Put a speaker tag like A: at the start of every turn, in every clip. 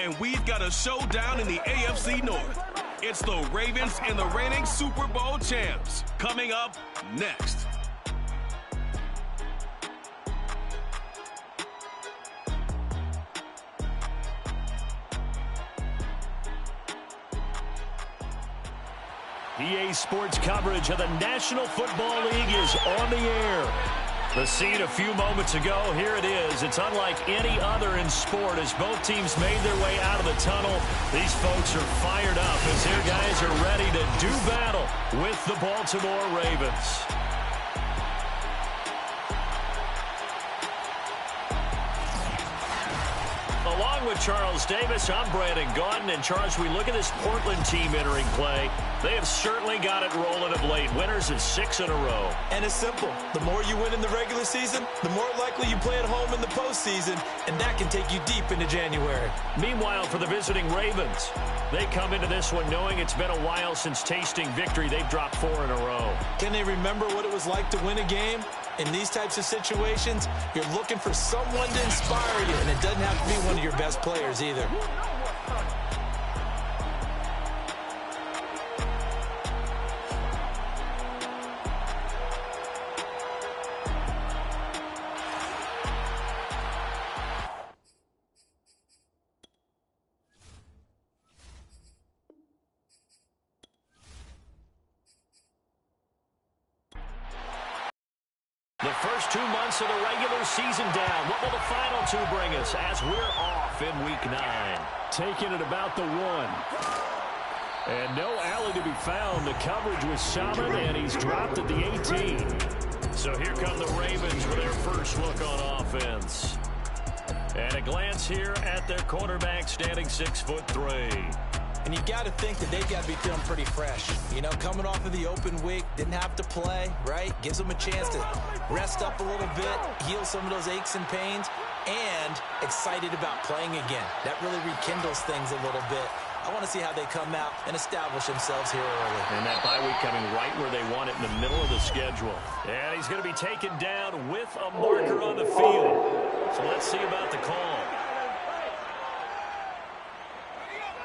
A: and we've got a showdown in the AFC North. It's the Ravens and the reigning Super Bowl champs. Coming up next.
B: EA Sports coverage of the National Football League is on the air. The scene a few moments ago, here it is. It's unlike any other in sport as both teams made their way out of the tunnel. These folks are fired up as their guys are ready to do battle with the Baltimore Ravens. Along with Charles Davis, I'm Brandon Gaudin. And Charles, we look at this Portland team entering play. They have certainly got it rolling of late. Winners of 6 in a row.
C: And it's simple. The more you win in the regular season, the more likely you play at home in the postseason, and that can take you deep into January.
B: Meanwhile, for the visiting Ravens, they come into this one knowing it's been a while since tasting victory. They've dropped 4 in a row.
C: Can they remember what it was like to win a game? In these types of situations, you're looking for someone to inspire you, and it doesn't have to be one of your best players either.
B: The first 2 months of the regular season down. What will the final 2 bring us as we're off in Week 9? Taking it about the 1. And no alley to be found. The coverage was solid, and he's dropped at the 18. So here come the Ravens with their first look on offense. And a glance here at their quarterback standing 6'3".
C: And you got to think that they've got to be feeling pretty fresh. You know, coming off of the open week, didn't have to play, right? Gives them a chance to rest up a little bit, heal some of those aches and pains, and excited about playing again. That really rekindles things a little bit. I want to see how they come out and establish themselves here early.
B: And that bye week coming right where they want it in the middle of the schedule. And he's going to be taken down with a marker on the field. So let's see about the call.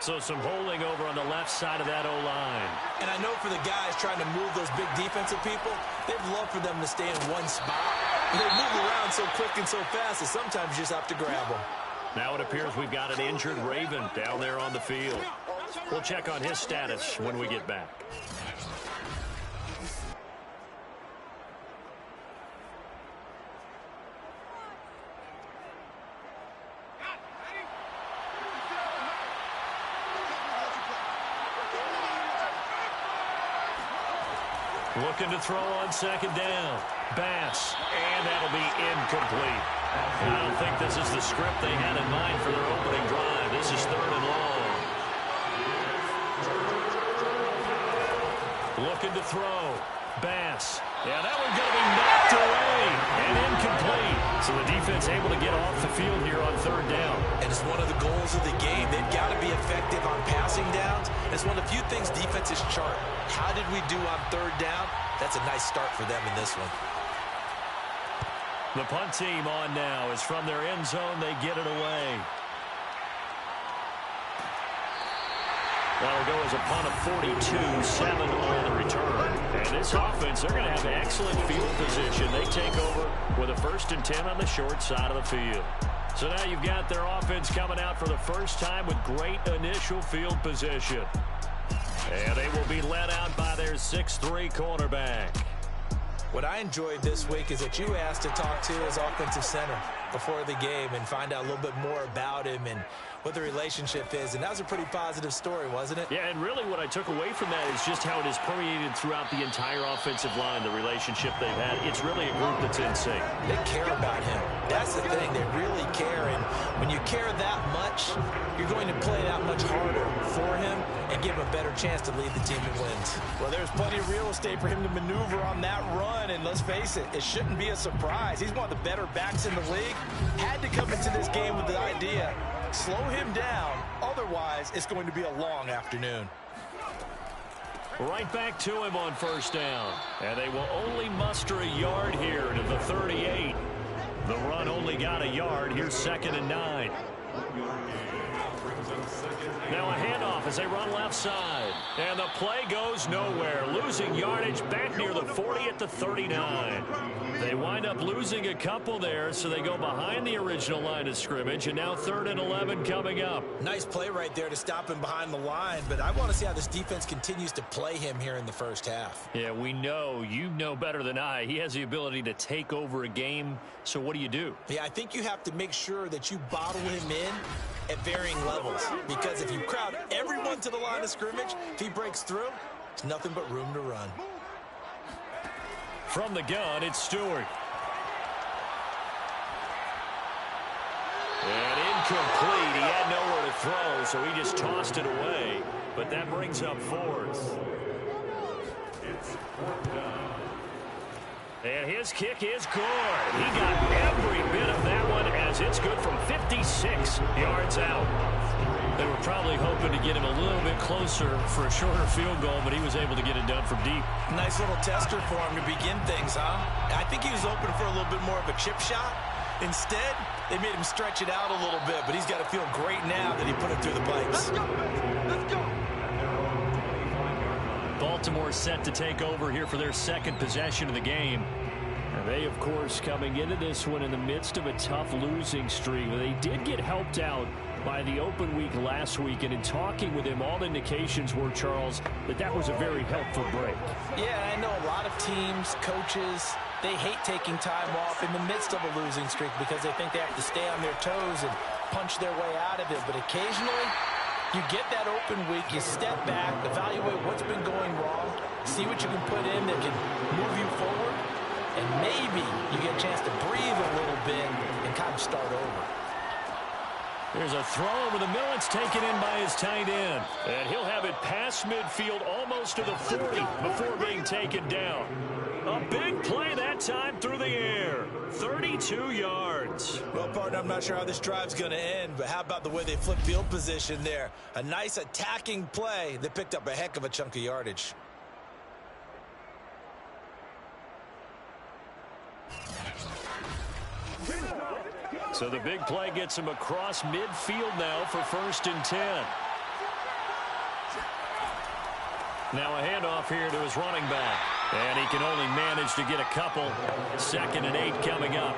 B: So some holding over on the left side of that O-line.
C: And I know for the guys trying to move those big defensive people, they'd love for them to stay in one spot. But they move around so quick and so fast that sometimes you just have to grab them.
B: Now it appears we've got an injured Raven down there on the field. We'll check on his status when we get back. Looking to throw on second down. Bass, and that'll be incomplete. And I don't think this is the script they had in mind for their opening drive. This is 3rd and long. Looking to throw. Bass. Yeah, that one's going to be knocked away and incomplete. So the defense able to get off the field here on 3rd down.
C: And it's one of the goals of the game. They've got to be effective on passing downs. It's one of the few things defenses chart. How did we do on 3rd down? That's a nice start for them in this one.
B: The punt team on now is from their end zone. They get it away. That'll go as a punt of 42, 7 on the return. And this offense, they're going to have excellent field position. They take over with a 1st and 10 on the short side of the field. So now you've got their offense coming out for the first time with great initial field position. And they will be led out by their 6'3" cornerback.
C: What I enjoyed this week is that you asked to talk to his offensive center before the game and find out a little bit more about him and what the relationship is. And that was a pretty positive story, wasn't it?
B: Yeah, and really what I took away from that is just how it has permeated throughout the entire offensive line, the relationship they've had. It's really a group that's in sync.
C: They care about him. That's the thing. They really care. And when you care that much, you're going to play that much harder for him and give him a better chance to lead the team to wins. Well, there's plenty of real estate for him to maneuver on that run. And let's face it, it shouldn't be a surprise. He's one of the better backs in the league. Had to come into this game with the idea, slow him down. Otherwise, it's going to be a long afternoon.
B: Right back to him on 1st down. And they will only muster a yard here to the 38. The run only got a yard. Here's 2nd and 9. Now a handoff as they run left side. And the play goes nowhere. Losing yardage back near the 40 at the 39. They wind up losing a couple there, so they go behind the original line of scrimmage. And now 3rd and 11 coming up.
C: Nice play right there to stop him behind the line. But I want to see how this defense continues to play him here in the first half.
B: Yeah, we know. You know better than I. He has the ability to take over a game. So what do?
C: Yeah, I think you have to make sure that you bottle him in at varying levels, because if you crowd everyone to the line of scrimmage, if he breaks through, it's nothing but room to run.
B: From the gun, it's Stewart. And incomplete. He had nowhere to throw, so he just tossed it away. But that brings up 4th. And his kick is good. He got every bit of that one as it's good from 56 yards out. They were probably hoping to get him a little bit closer for a shorter field goal, but he was able to get it done from deep.
C: Nice little tester for him to begin things, huh? I think he was open for a little bit more of a chip shot. Instead, they made him stretch it out a little bit, but he's got to feel great now that he put it through the pipes. Let's go.
B: Baltimore set to take over here for their second possession of the game. And they, of course, coming into this one in the midst of a tough losing streak. They did get helped out by the open week last week, and in talking with him, all indications were, Charles, that was a very helpful break.
C: Yeah, I know a lot of teams, coaches, they hate taking time off in the midst of a losing streak because they think they have to stay on their toes and punch their way out of it. But occasionally, you get that open week, you step back, evaluate what's been going wrong, see what you can put in that can move you forward, and maybe you get a chance to breathe a little bit and kind of start over.
B: There's a throw over the middle. It's taken in by his tight end. And he'll have it past midfield almost to the 40 before being taken down. A big play that time through the air. 32 yards.
C: Well, partner, I'm not sure how this drive's going to end, but how about the way they flip field position there? A nice attacking play that picked up a heck of a chunk of yardage.
B: So the big play gets him across midfield now for 1st and 10. Now a handoff here to his running back. And he can only manage to get a couple. 2nd and 8 coming up.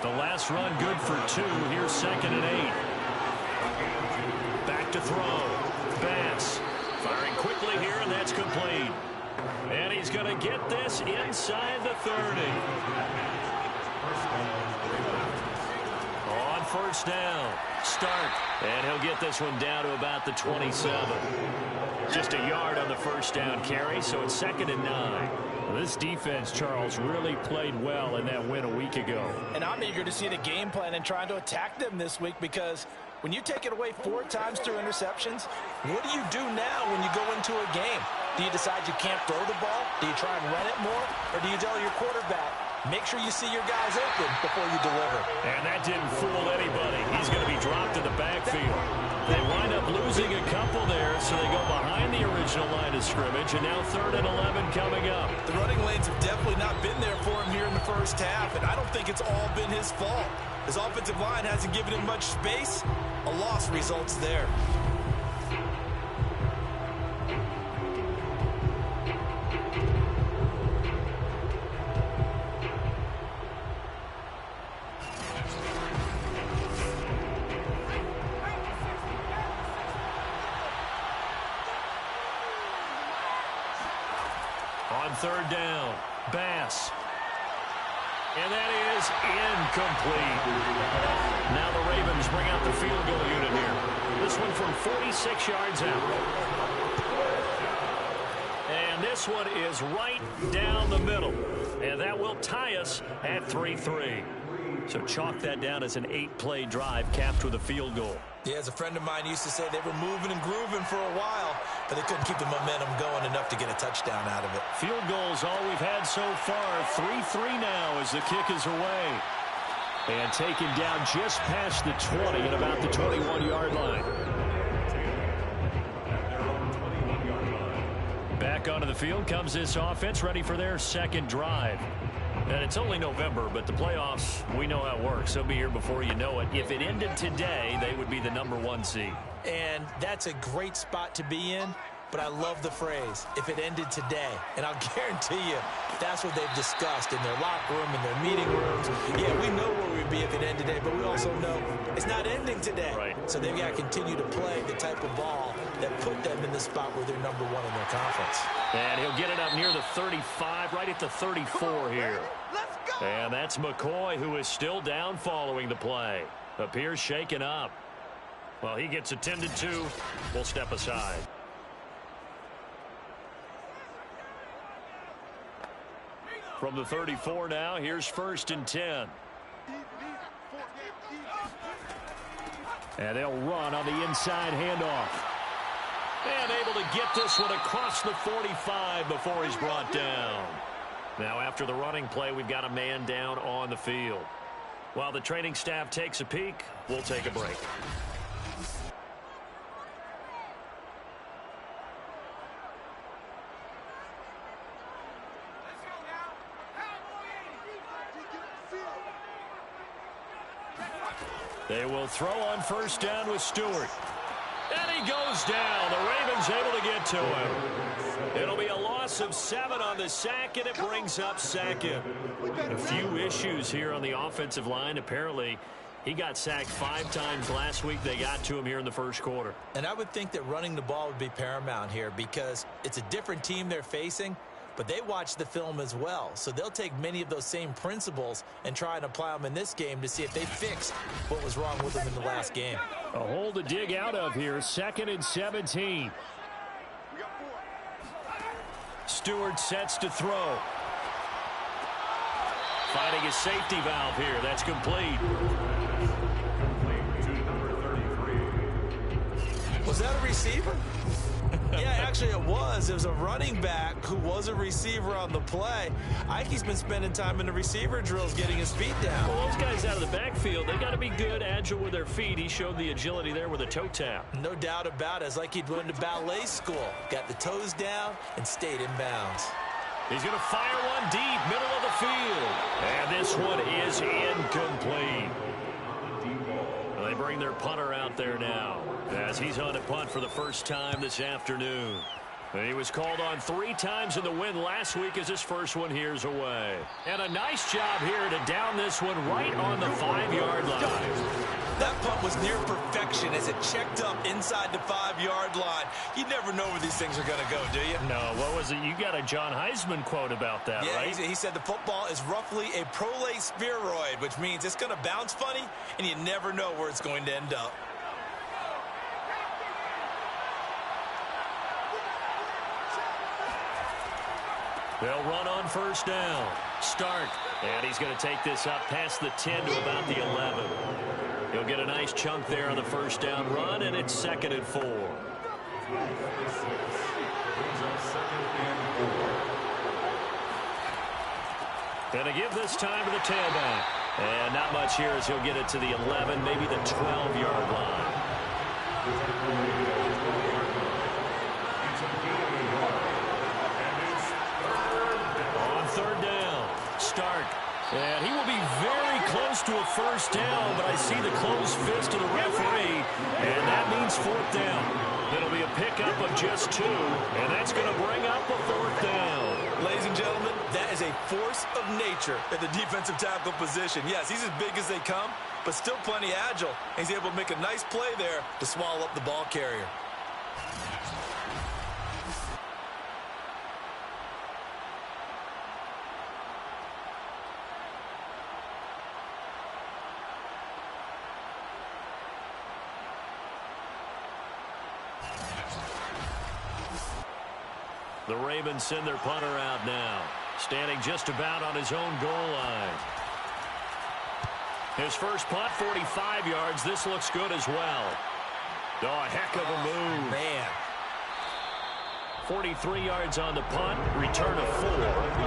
B: The last run good for 2. Here's 2nd and 8. Back to throw. Bass firing quickly here, and that's complete. And he's going to get this inside the 30. On 1st down. Start. And he'll get this one down to about the 27. Just a yard on the 1st down carry, so it's 2nd and 9. Well, this defense, Charles, really played well in that win a week ago.
C: And I'm eager to see the game plan and trying to attack them this week, because when you take it away 4 times through interceptions, what do you do now when you go into a game? Do you decide you can't throw the ball? Do you try and run it more? Or do you tell your quarterback, make sure you see your guys open before you deliver?
B: And that didn't fool anybody. He's going to be dropped in the backfield. They wind up losing a couple there, so they go behind the original line of scrimmage, and now 3rd and 11 coming up.
C: The running lanes have definitely not been there for him here in the first half, and I don't think it's all been his fault. His offensive line hasn't given him much space. A loss results there.
B: On 3rd down, Bass. And that is incomplete. Now the Ravens bring out the field goal unit here. This one from 46 yards out. And this one is right down the middle. And that will tie us at 3-3. So chalk that down as an 8-play drive capped with a field goal.
C: Yeah, as a friend of mine used to say, they were moving and grooving for a while, but they couldn't keep the momentum going enough to get a touchdown out of it.
B: Field goals all we've had so far. 3-3 now as the kick is away. And taken down just past the 20 at about the 21-yard line. Back onto the field comes this offense, ready for their second drive. And it's only November, but the playoffs, we know how it works. They'll be here before you know it. If it ended today, they would be the #1 seed.
C: And that's a great spot to be in, but I love the phrase, if it ended today. And I'll guarantee you, that's what they've discussed in their locker room, in their meeting rooms. Yeah, we know where we'd be if it ended today, but we also know it's not ending today.
B: Right.
C: So they've got to continue to play the type of ball that put them in the spot where they're #1 in their conference.
B: And he'll get it up near the 35, right at the 34 here. And that's McCoy, who is still down following the play. Appears shaken up. Well, he gets attended to. We'll step aside. From the 34 now, here's 1st and 10. And they'll run on the inside handoff. And able to get this one across the 45 before he's brought down. Now, after the running play, we've got a man down on the field. While the training staff takes a peek, we'll take a break. They will throw on 1st down with Stewart. And he goes down. The Ravens able to get to him. It'll be a loss of 7 on the sack, and it brings up 2nd. A few issues here on the offensive line. Apparently, he got sacked 5 times last week. They got to him here in the 1st quarter.
C: And I would think that running the ball would be paramount here because it's a different team they're facing, but they watch the film as well. So they'll take many of those same principles and try and apply them in this game to see if they fix what was wrong with them in the last game.
B: A hole to dig out of here. 2nd and 17. Stewart sets to throw. Finding a safety valve here. That's complete.
C: Was that a receiver? Yeah, actually it was. It was a running back who was a receiver on the play. Ike's been spending time in the receiver drills getting his feet down.
B: Well, those guys out of the backfield, they got to be good, agile with their feet. He showed the agility there with a toe tap.
C: No doubt about it. It's like he'd went to ballet school. Got the toes down and stayed in bounds.
B: He's going to fire one deep, middle of the field. And this one is incomplete. Well, they bring their punter out there now as he's on a punt for the first time this afternoon. And he was called on 3 times in the win last week as his first one here's away. And a nice job here to down this one right on the 5-yard line.
C: That punt was near perfection as it checked up inside the 5-yard line. You never know where these things are going to go, do you?
B: No, what was it? You got a John Heisman quote about that,
C: yeah,
B: right?
C: He said the football is roughly a prolate spheroid, which means it's going to bounce funny, and you never know where it's going to end up.
B: They'll run on 1st down. Stark. And he's going to take this up past the 10 to about the 11. He'll get a nice chunk there on the 1st down run, and it's 2nd and 4. And a give this time to the tailback. And not much here as he'll get it to the 11, maybe the 12-yard line. On 3rd down, Stark. And he will be very close to a 1st down, but I see the closed fist of the referee, and that means 4th down. It'll be a pickup of just 2, and that's going to bring up a 4th down.
C: Ladies and gentlemen, that is a force of nature at the defensive tackle position. Yes, he's as big as they come, but still plenty agile. He's able to make a nice play there to swallow up the ball carrier.
B: The Ravens send their punter out now, standing just about on his own goal line. His first punt, 45 yards. This looks good as well. Oh, a heck of a move.
C: Man.
B: 43 yards on the punt, return of 4,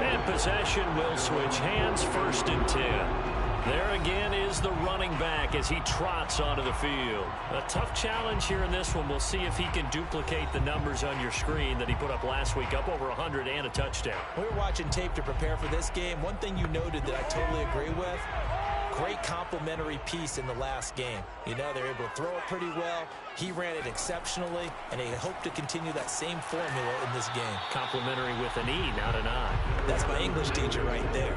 B: and possession will switch hands, 1st and 10. There again is the running back as he trots onto the field. A tough challenge here in this one. We'll see if he can duplicate the numbers on your screen that he put up last week, up over 100 and a touchdown.
C: We were watching tape to prepare for this game. One thing you noted that I totally agree with, great complementary piece in the last game. You know, they're able to throw it pretty well. He ran it exceptionally, and they hope to continue that same formula in this game.
B: Complimentary with an E, not an I.
C: That's my English teacher right there.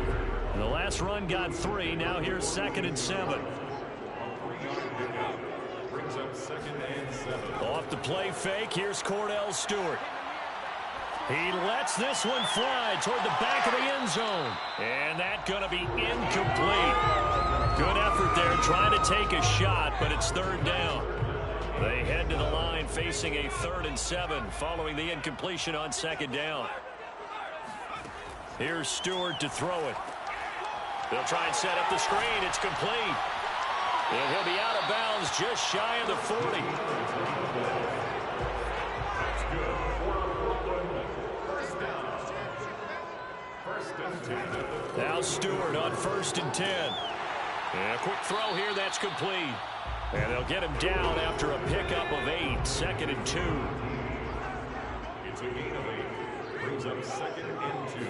B: The last run got 3. Now here's 2nd and 7.
D: Brings up 2nd and 7.
B: Off the play fake, here's Cordell Stewart. He lets this one fly toward the back of the end zone. And that's going to be incomplete. Good effort there trying to take a shot, but it's 3rd down. They head to the line facing a 3rd and 7 following the incompletion on 2nd down. Here's Stewart to throw it. They'll try and set up the screen. It's complete. And he'll be out of bounds just shy of the 40. Now Stewart on 1st and 10. And a quick throw here. That's complete. And they'll get him down after a pickup of 8. 2nd and 2.
D: It's a gain of 8. Brings up 2nd and 2.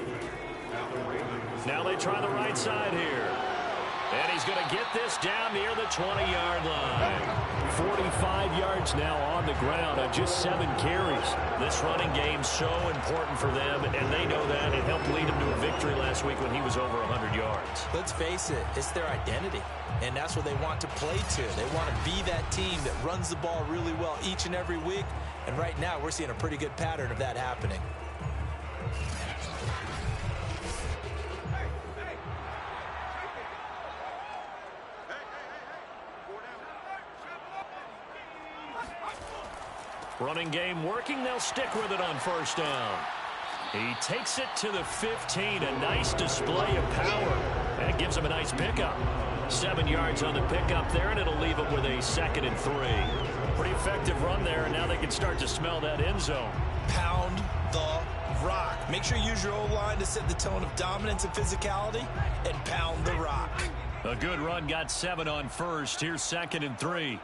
B: Now they try the right side here. And he's going to get this down near the 20-yard line. 45 yards now on the ground on just 7 carries. This running game so important for them, and they know that. It helped lead him to a victory last week when he was over 100 yards.
C: Let's face it, it's their identity, and that's what they want to play to. They want to be that team that runs the ball really well each and every week, and right now we're seeing a pretty good pattern of that happening.
B: Running game working. They'll stick with it on 1st down. He takes it to the 15. A nice display of power. And it gives him a nice pickup. 7 yards on the pickup there, and it'll leave him with a 2nd and 3. Pretty effective run there, and now they can start to smell that end zone.
C: Pound the rock. Make sure you use your O-line to set the tone of dominance and physicality, and pound the rock.
B: A good run, got 7 on 1st. Here's 2nd and 3.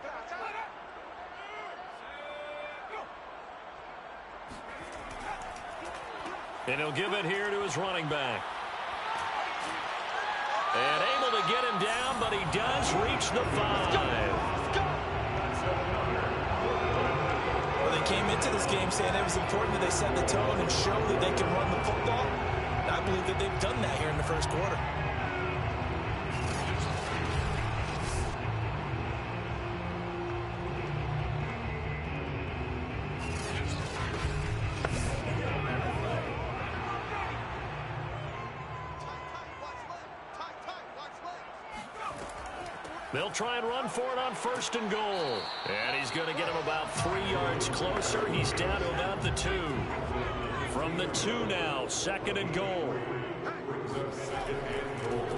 B: And he'll give it here to his running back. And able to get him down, but he does reach the 5.
C: Well, they came into this game saying it was important that they set the tone and show that they can run the football. And I believe that they've done that here in the 1st quarter.
B: They'll try and run for it on 1st and goal. And he's going to get him about 3 yards closer. He's down to about the 2. From the 2 now, 2nd and goal.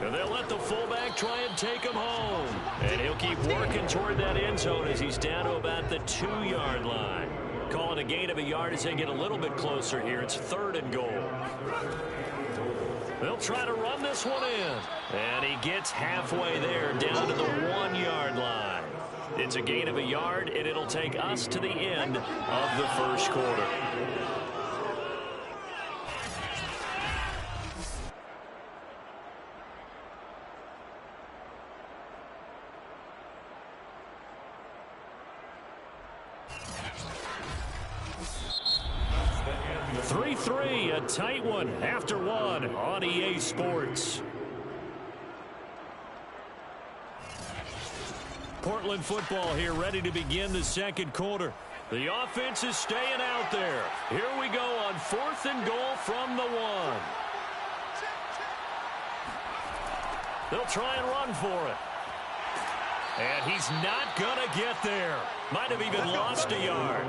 B: And they'll let the fullback try and take him home. And he'll keep working toward that end zone as he's down to about the 2-yard line. Call it a gain of a yard as they get a little bit closer here. It's 3rd and goal. They'll try to run this one in. And he gets halfway there, down to the 1-yard line. It's a gain of a yard, and it'll take us to the end of the 1st quarter. A tight one after 1 on EA Sports. Portland football here, ready to begin the 2nd quarter. The offense is staying out there. Here we go on 4th and goal from the 1. They'll try and run for it. And he's not going to get there. Might have even lost a yard.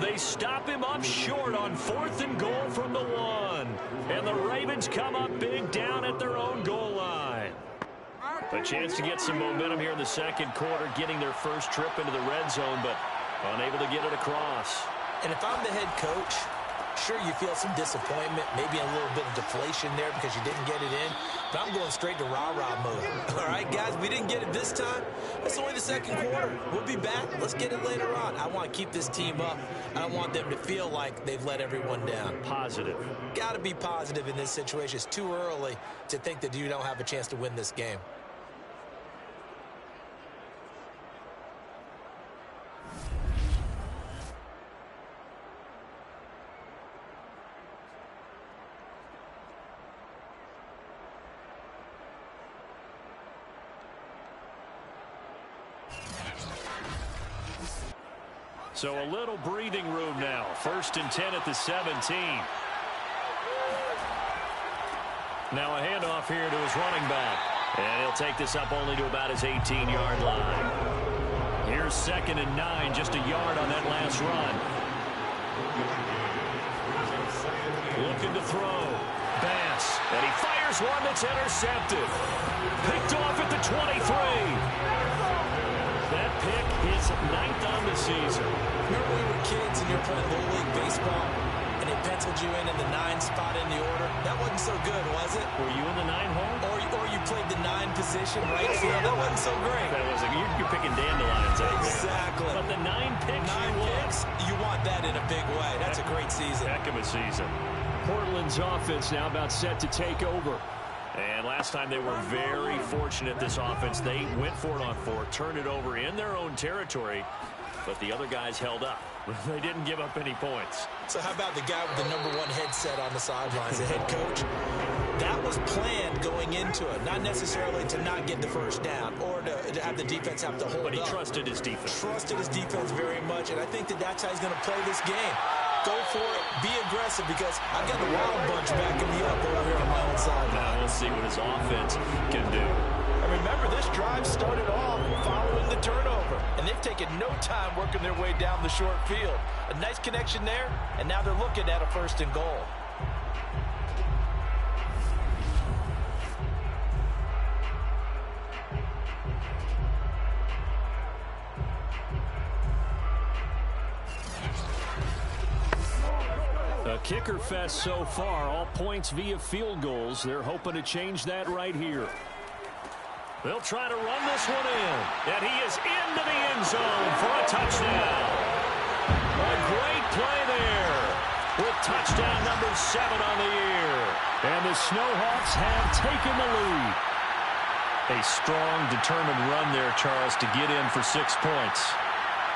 B: They stop him up short on 4th and goal from the 1. And the Ravens come up big down at their own goal line. A chance to get some momentum here in the 2nd quarter, getting their first trip into the red zone, but unable to get it across.
C: And if I'm the head coach, Sure, you feel some disappointment, maybe a little bit of deflation there because you didn't get it in, but I'm going straight to rah-rah mode. All right, guys, we didn't get it this time. It's only the second quarter. We'll be back. Let's get it later on. I want to keep this team up. I don't want them to feel like they've let everyone down.
B: Positive.
C: Got to be positive in this situation. It's too early to think that you don't have a chance to win this game.
B: So a little breathing room now. 1st and 10 at the 17. Now a handoff here to his running back. And he'll take this up only to about his 18-yard line. Here's 2nd and 9, just a yard on that last run. Looking to throw. Bass. And he fires one that's intercepted. Picked off at the 23. That pick is 9th on the season.
C: Remember when you were kids and you're playing Little League baseball and they penciled you in the 9 spot in the order? That wasn't so good, was it?
B: Were you in the 9 hole?
C: Or you played the 9 position right field. That wasn't so great.
B: That wasn't. You're picking dandelions out there.
C: Exactly.
B: But the 9 picks,
C: you want that in a big way. That's a great season.
B: Heck of a season. Portland's offense now about set to take over. And last time they were very fortunate, this offense. They went for it on 4, turned it over in their own territory, but the other guys held up. They didn't give up any points.
C: So how about the guy with the #1 headset on the sidelines, the head coach? That was planned going into it, not necessarily to not get the first down or to have the defense have to hold up.
B: But he trusted his defense.
C: Trusted his defense very much, and I think that's how he's going to play this game. Go for it, be aggressive, because I've got the Wild Bunch backing me up over here on my own side.
B: Now we'll see what his offense can do.
E: And remember, this drive started off following the turnover, and they've taken no time working their way down the short field. A nice connection there, and now they're looking at a 1st and goal.
B: A kicker fest so far, all points via field goals. They're hoping to change that right here. They'll try to run this one in, and he is into the end zone for a touchdown. A great play there with touchdown number 7 on the year. And the Snowhawks have taken the lead. A strong, determined run there, Charles, to get in for 6 points.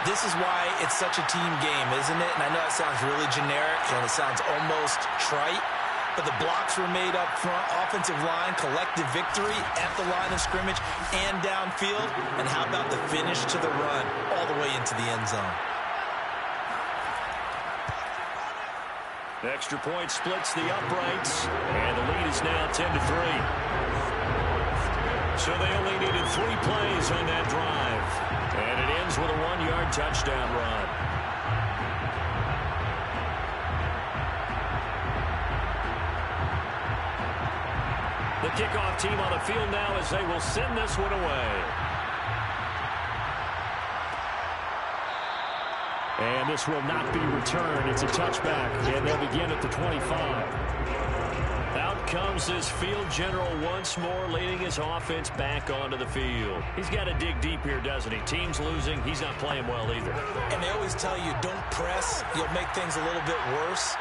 C: This is why it's such a team game, isn't it? And I know it sounds really generic and it sounds almost trite, but the blocks were made up front, offensive line, collective victory at the line of scrimmage and downfield. And how about the finish to the run all the way into the end zone?
B: The extra point splits the uprights, and the lead is now 10-3. So they only needed 3 plays on that drive. And it ends with a 1-yard touchdown run. The kickoff team on the field now as they will send this one away. And this will not be returned. It's a touchback, and they'll begin at the 25. Out comes this field general once more, leading his offense back onto the field. He's got to dig deep here, doesn't he? Team's losing. He's not playing well either.
C: And they always tell you, don't press. You'll make things a little bit worse.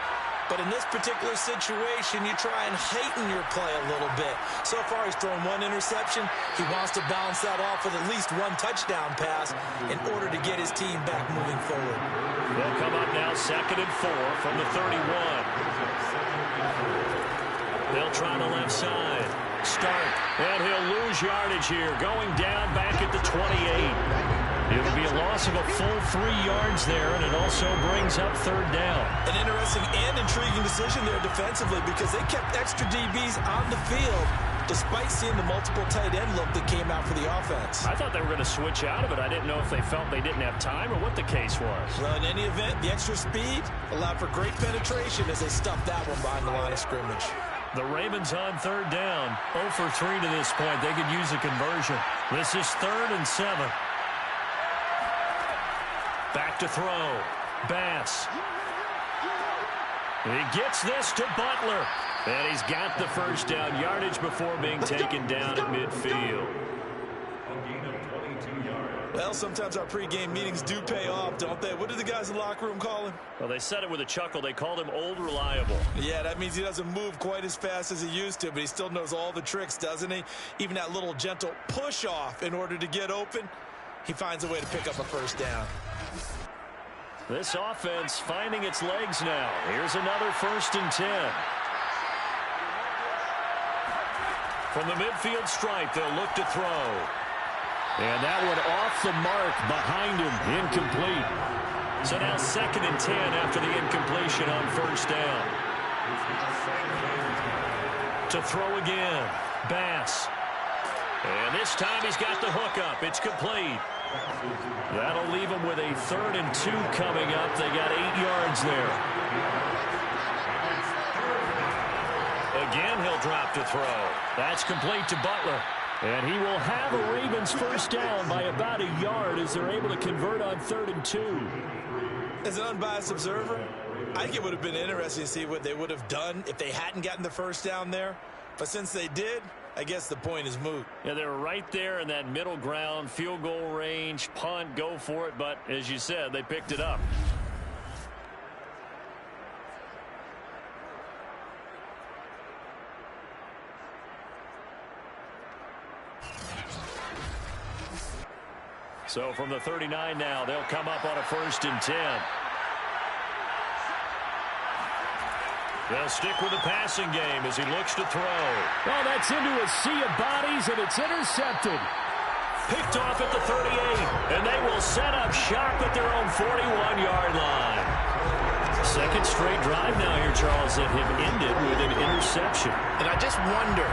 C: But in this particular situation, you try and heighten your play a little bit. So far, he's thrown 1 interception. He wants to balance that off with at least 1 touchdown pass in order to get his team back moving forward.
B: They'll come up now 2nd and 4 from the 31. They'll try the left side. Start. And he'll lose yardage here. Going down back at the 28. It'll be a loss of a full 3 yards there, and it also brings up 3rd down.
C: An interesting and intriguing decision there defensively because they kept extra DBs on the field despite seeing the multiple tight end look that came out for the offense.
B: I thought they were going to switch out of it. I didn't know if they felt they didn't have time or what the case was.
C: Well, in any event, the extra speed allowed for great penetration as they stuffed that one behind the line of scrimmage.
B: The Ravens on 3rd down. 0 for 3 to this point. They could use a conversion. This is 3rd and 7. Back to throw. Bass. He gets this to Butler. And he's got the first down yardage before being taken down at midfield.
E: Well, sometimes our pregame meetings do pay off, don't they? What do the guys in the locker room call him?
B: Well, they said it with a chuckle. They called him Old Reliable.
E: Yeah, that means he doesn't move quite as fast as he used to, but he still knows all the tricks, doesn't he? Even that little gentle push-off in order to get open, he finds a way to pick up a first down.
B: This offense finding its legs now. Here's another 1st and 10. From the midfield stripe, they'll look to throw. And that one off the mark behind him, incomplete. So now 2nd and 10 after the incompletion on 1st down. To throw again, Bass. And this time he's got the hook up. It's complete. That'll leave him with a 3rd and 2 coming up. They got 8 yards there. Again, he'll drop to throw. That's complete to Butler. And he will have a Ravens first down by about a yard as they're able to convert on 3rd and 2.
E: As an unbiased observer, I think it would have been interesting to see what they would have done if they hadn't gotten the first down there. But since they did, I guess the point is moot.
B: Yeah, they were right there in that middle ground, field goal range, punt, go for it. But as you said, they picked it up. So from the 39 now, they'll come up on a 1st and 10. They'll stick with the passing game as he looks to throw.
F: Well, that's into a sea of bodies, and it's intercepted.
B: Picked off at the 38, and they will set up shop at their own 41-yard line. 2nd straight drive now here, Charles, that have ended with an interception.
C: And I just wonder,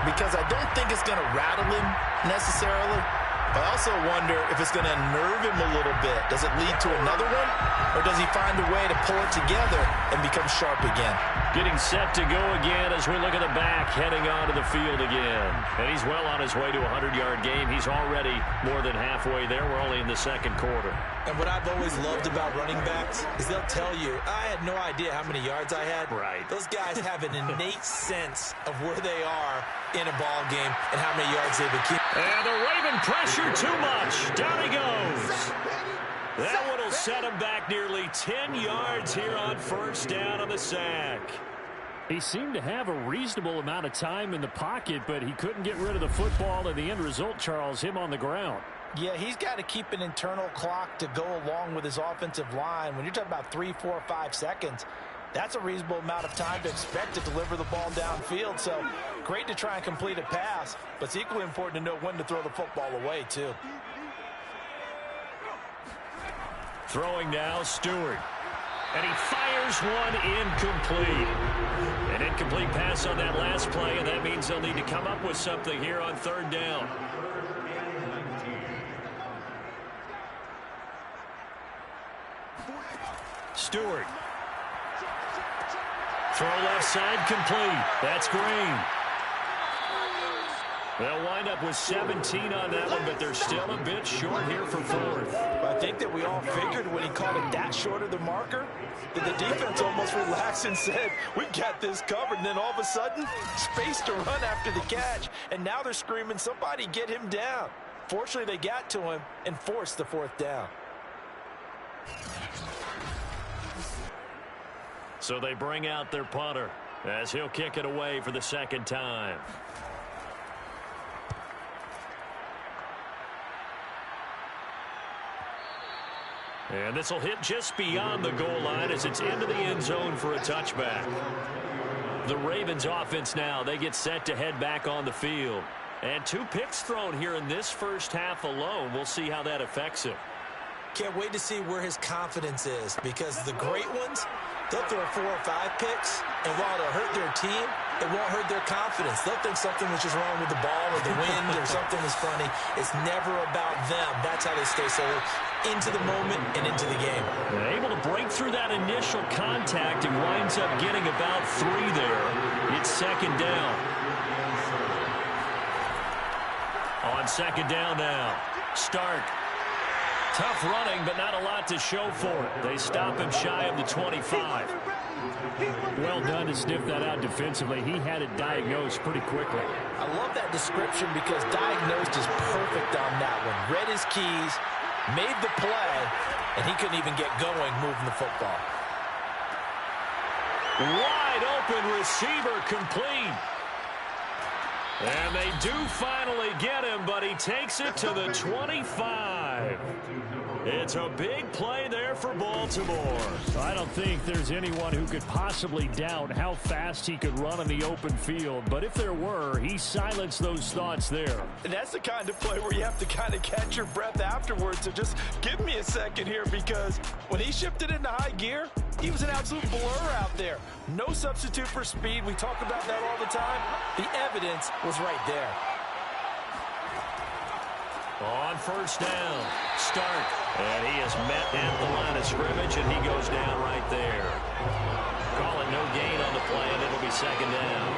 C: because I don't think it's going to rattle him necessarily, but I also wonder if it's going to unnerve him a little bit. Does it lead to another one? Or does he find a way to pull it together and become sharp again?
B: Getting set to go again as we look at the back, heading onto the field again. And he's well on his way to a 100-yard game. He's already more than halfway there. We're only in the 2nd quarter.
E: And what I've always loved about running backs is they'll tell you, I had no idea how many yards I had.
B: Right.
E: Those guys have an innate sense of where they are in a ball game and how many yards they've accumulated.
B: And the Raven pressure too much. Down he goes. That one will set him back nearly 10 yards here on 1st down on the sack.
F: He seemed to have a reasonable amount of time in the pocket, but he couldn't get rid of the football, and the end result, Charles, him on the ground.
C: Yeah, he's got to keep an internal clock to go along with his offensive line. When you're talking about 3, 4, 5 seconds, that's a reasonable amount of time to expect to deliver the ball downfield. So great to try and complete a pass, but it's equally important to know when to throw the football away, too.
B: Throwing now, Stewart. And he fires one incomplete. An incomplete pass on that last play, and that means they'll need to come up with something here on 3rd down. Stewart. Throw left side complete. That's Green. They'll wind up with 17 on that one, but they're still a bit short here for 4th.
E: I think that we all figured when he called it that short of the marker that the defense almost relaxed and said, we got this covered. And then all of a sudden, space to run after the catch. And now they're screaming, somebody get him down. Fortunately, they got to him and forced the 4th down.
B: So they bring out their punter as he'll kick it away for the 2nd time. And this will hit just beyond the goal line as it's into the end zone for a touchback. The Ravens offense now, they get set to head back on the field. And 2 picks thrown here in this first half alone. We'll see how that affects him.
E: Can't wait to see where his confidence is, because the great ones, they'll throw 4 or 5 picks, and while it'll hurt their team, it won't hurt their confidence. They'll think something was just wrong with the ball or the wind or something was funny. It's never about them. That's how they stay so into the moment and into the game.
B: They're able to break through that initial contact and winds up getting about 3 there. It's 2nd down. On 2nd down now, Stark Tough running, but not a lot to show for it. They stop him shy of the 25.
F: Well done to sniff that out defensively. He had it diagnosed pretty quickly.
E: I love that description because diagnosed is perfect on that one. Read his keys, made the play, and he couldn't even get going moving the football.
B: Wide open receiver complete. And they do finally get him, but he takes it to the 25. It's a big play there for Baltimore.
F: I don't think there's anyone who could possibly doubt how fast he could run in the open field. But if there were, he silenced those thoughts there.
E: And that's the kind of play where you have to kind of catch your breath afterwards. So just give me a second here, because when he shifted into high gear, he was an absolute blur out there. No substitute for speed. We talk about that all the time. The evidence was right there.
B: On first down, start. And he is met at the line of scrimmage, and he goes down right there. Call it no gain on the play, and it'll be second down.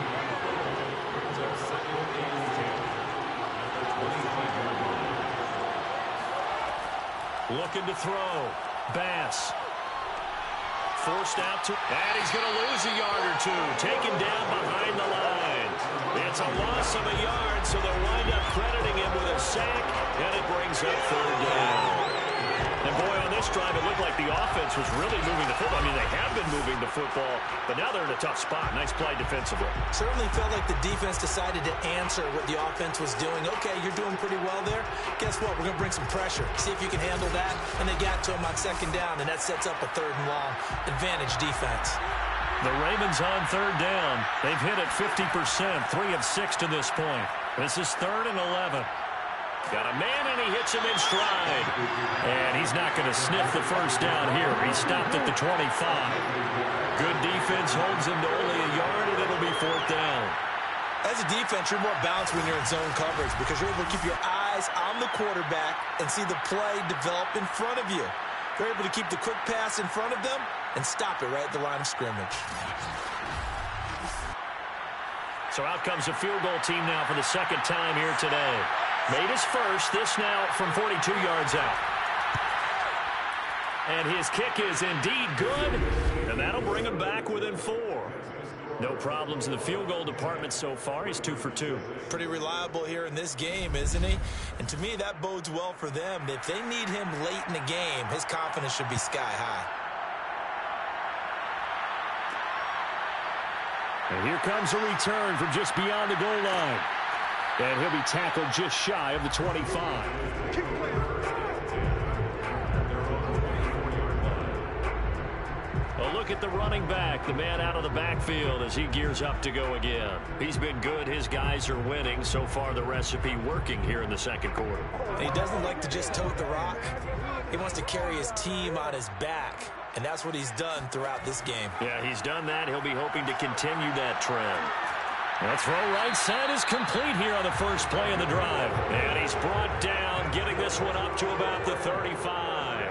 B: Looking to throw. Bass. Forced out to, and he's going to lose a yard or two. Taken down behind the line. It's a loss of a yard, so they'll wind up crediting him with a sack, and it brings up third down. And boy, on this drive, it looked like the offense was really moving the football. I mean, they have been moving the football, but now they're in a tough spot. Nice play defensively.
E: Certainly felt like the defense decided to answer what the offense was doing. Okay, you're doing pretty well there. Guess what? We're going to bring some pressure. See if you can handle that. And they got to him on second down, and that sets up a third and long. Advantage defense.
F: The Ravens on third down. They've hit it 50%, 3 of 6 to this point. This is 3rd and 11.
B: Got a man, and he hits him in stride.
F: And he's not going to sniff the first down here. He stopped at the 25.
B: Good defense holds him to only a yard, and it'll be 4th down.
E: As a defense, you're more balanced when you're in zone coverage because you're able to keep your eyes on the quarterback and see the play develop in front of you. You're able to keep the quick pass in front of them and stop it right at the line of scrimmage.
B: So out comes a field goal team now for the second time here today. Made his first, this now from 42 yards out. And his kick is indeed good, and that'll bring him back within 4. No problems in the field goal department so far. He's 2 for 2.
E: Pretty reliable here in this game, isn't he? And to me, that bodes well for them. If they need him late in the game, his confidence should be sky high.
F: And here comes a return from just beyond the goal line. And he'll be tackled just shy of the 25.
B: A look at the running back, the man out of the backfield as he gears up to go again. He's been good. His guys are winning. So far, the recipe working here in the second quarter.
E: And he doesn't like to just tote the rock. He wants to carry his team on his back. And that's what he's done throughout this game.
B: Yeah, he's done that. He'll be hoping to continue that trend.
F: That throw right side is complete here on the first play of the drive.
B: And he's brought down, getting this one up to about the 35.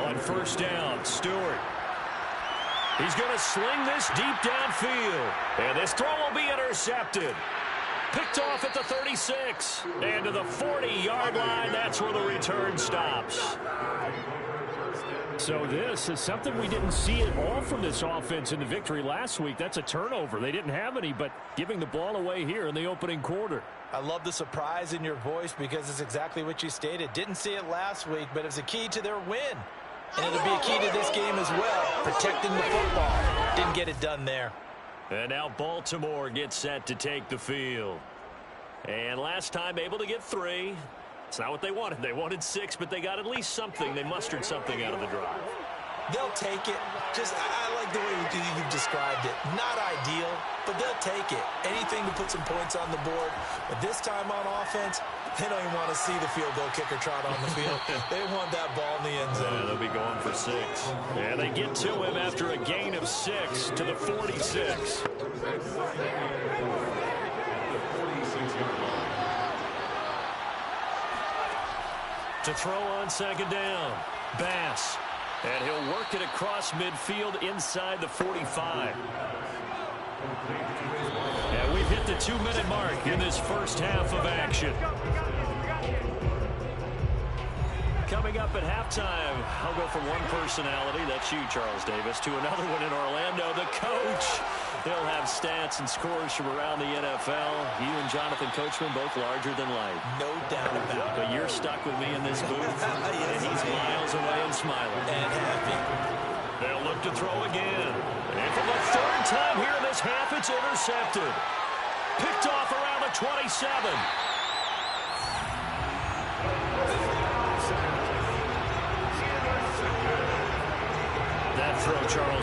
F: On first down, Stewart.
B: He's going to sling this deep downfield. And this throw will be intercepted. Picked off at the 36. And to the 40-yard line, that's where the return stops.
F: So this is something we didn't see at all from this offense in the victory last week. That's a turnover. They didn't have any, but giving the ball away here in the opening quarter.
E: I love the surprise in your voice because it's exactly what you stated. Didn't see it last week, but it's a key to their win. And it'll be a key to this game as well, protecting the football. Didn't get it done there.
B: And now Baltimore gets set to take the field. And last time able to get 3. It's not what they wanted. They wanted 6, but they got at least something. They mustered something out of the drive.
E: They'll take it. I like the way you've described it. Not ideal, but they'll take it. Anything to put some points on the board. But this time on offense, they don't even want to see the field goal kicker trot on the field. They want that ball in the end zone.
B: Yeah, they'll be going for 6. And they get to him after a gain of 6 to the 46. To throw on second down, Bass. And he'll work it across midfield inside the 45. And we've hit the 2-minute mark in this first half of action. Coming up at halftime, I'll go from one personality, that's you, Charles Davis, to another one in Orlando, the coach. He'll have stats and scores from around the NFL. You and Jonathan Coachman both larger than life.
E: No doubt about it.
B: But you're stuck with me in this booth, and he's miles away and smiling.
E: And happy.
B: They'll look to throw again. And for the third time here in this half, it's intercepted. Picked off around the 27. That throw, Charles,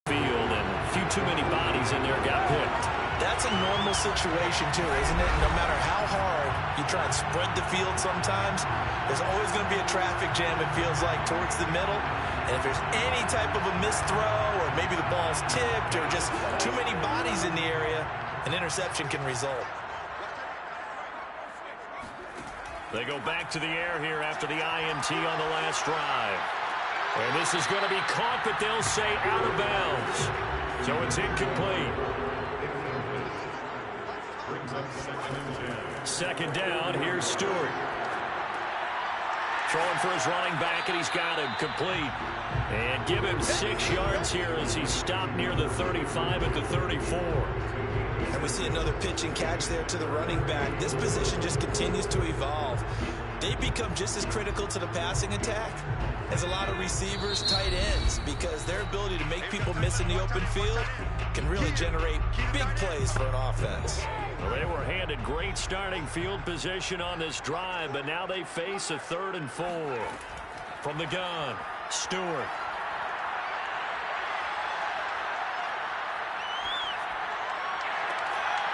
B: field, and a few too many bodies in there got picked.
E: That's a normal situation, too, isn't it? No matter how hard you try and spread the field sometimes, there's always going to be a traffic jam, it feels like, towards the middle. And if there's any type of a missed throw, or maybe the ball's tipped, or just too many bodies in the area, an interception can result.
B: They go back to the air here after the INT on the last drive. And this is going to be caught, but they'll say out of bounds. So it's incomplete. Second down, here's Stewart. Throwing for his running back, and he's got him complete. And give him 6 yards here as he's stopped near the 35 at the 34.
E: And we see another pitch and catch there to the running back. This position just continues to evolve. They become just as critical to the passing attack as a lot of receivers, tight ends, because their ability to make people miss in the open field can really generate big plays for an offense.
B: Well, they were handed great starting field position on this drive, but now they face a 3rd and 4. From the gun, Stewart.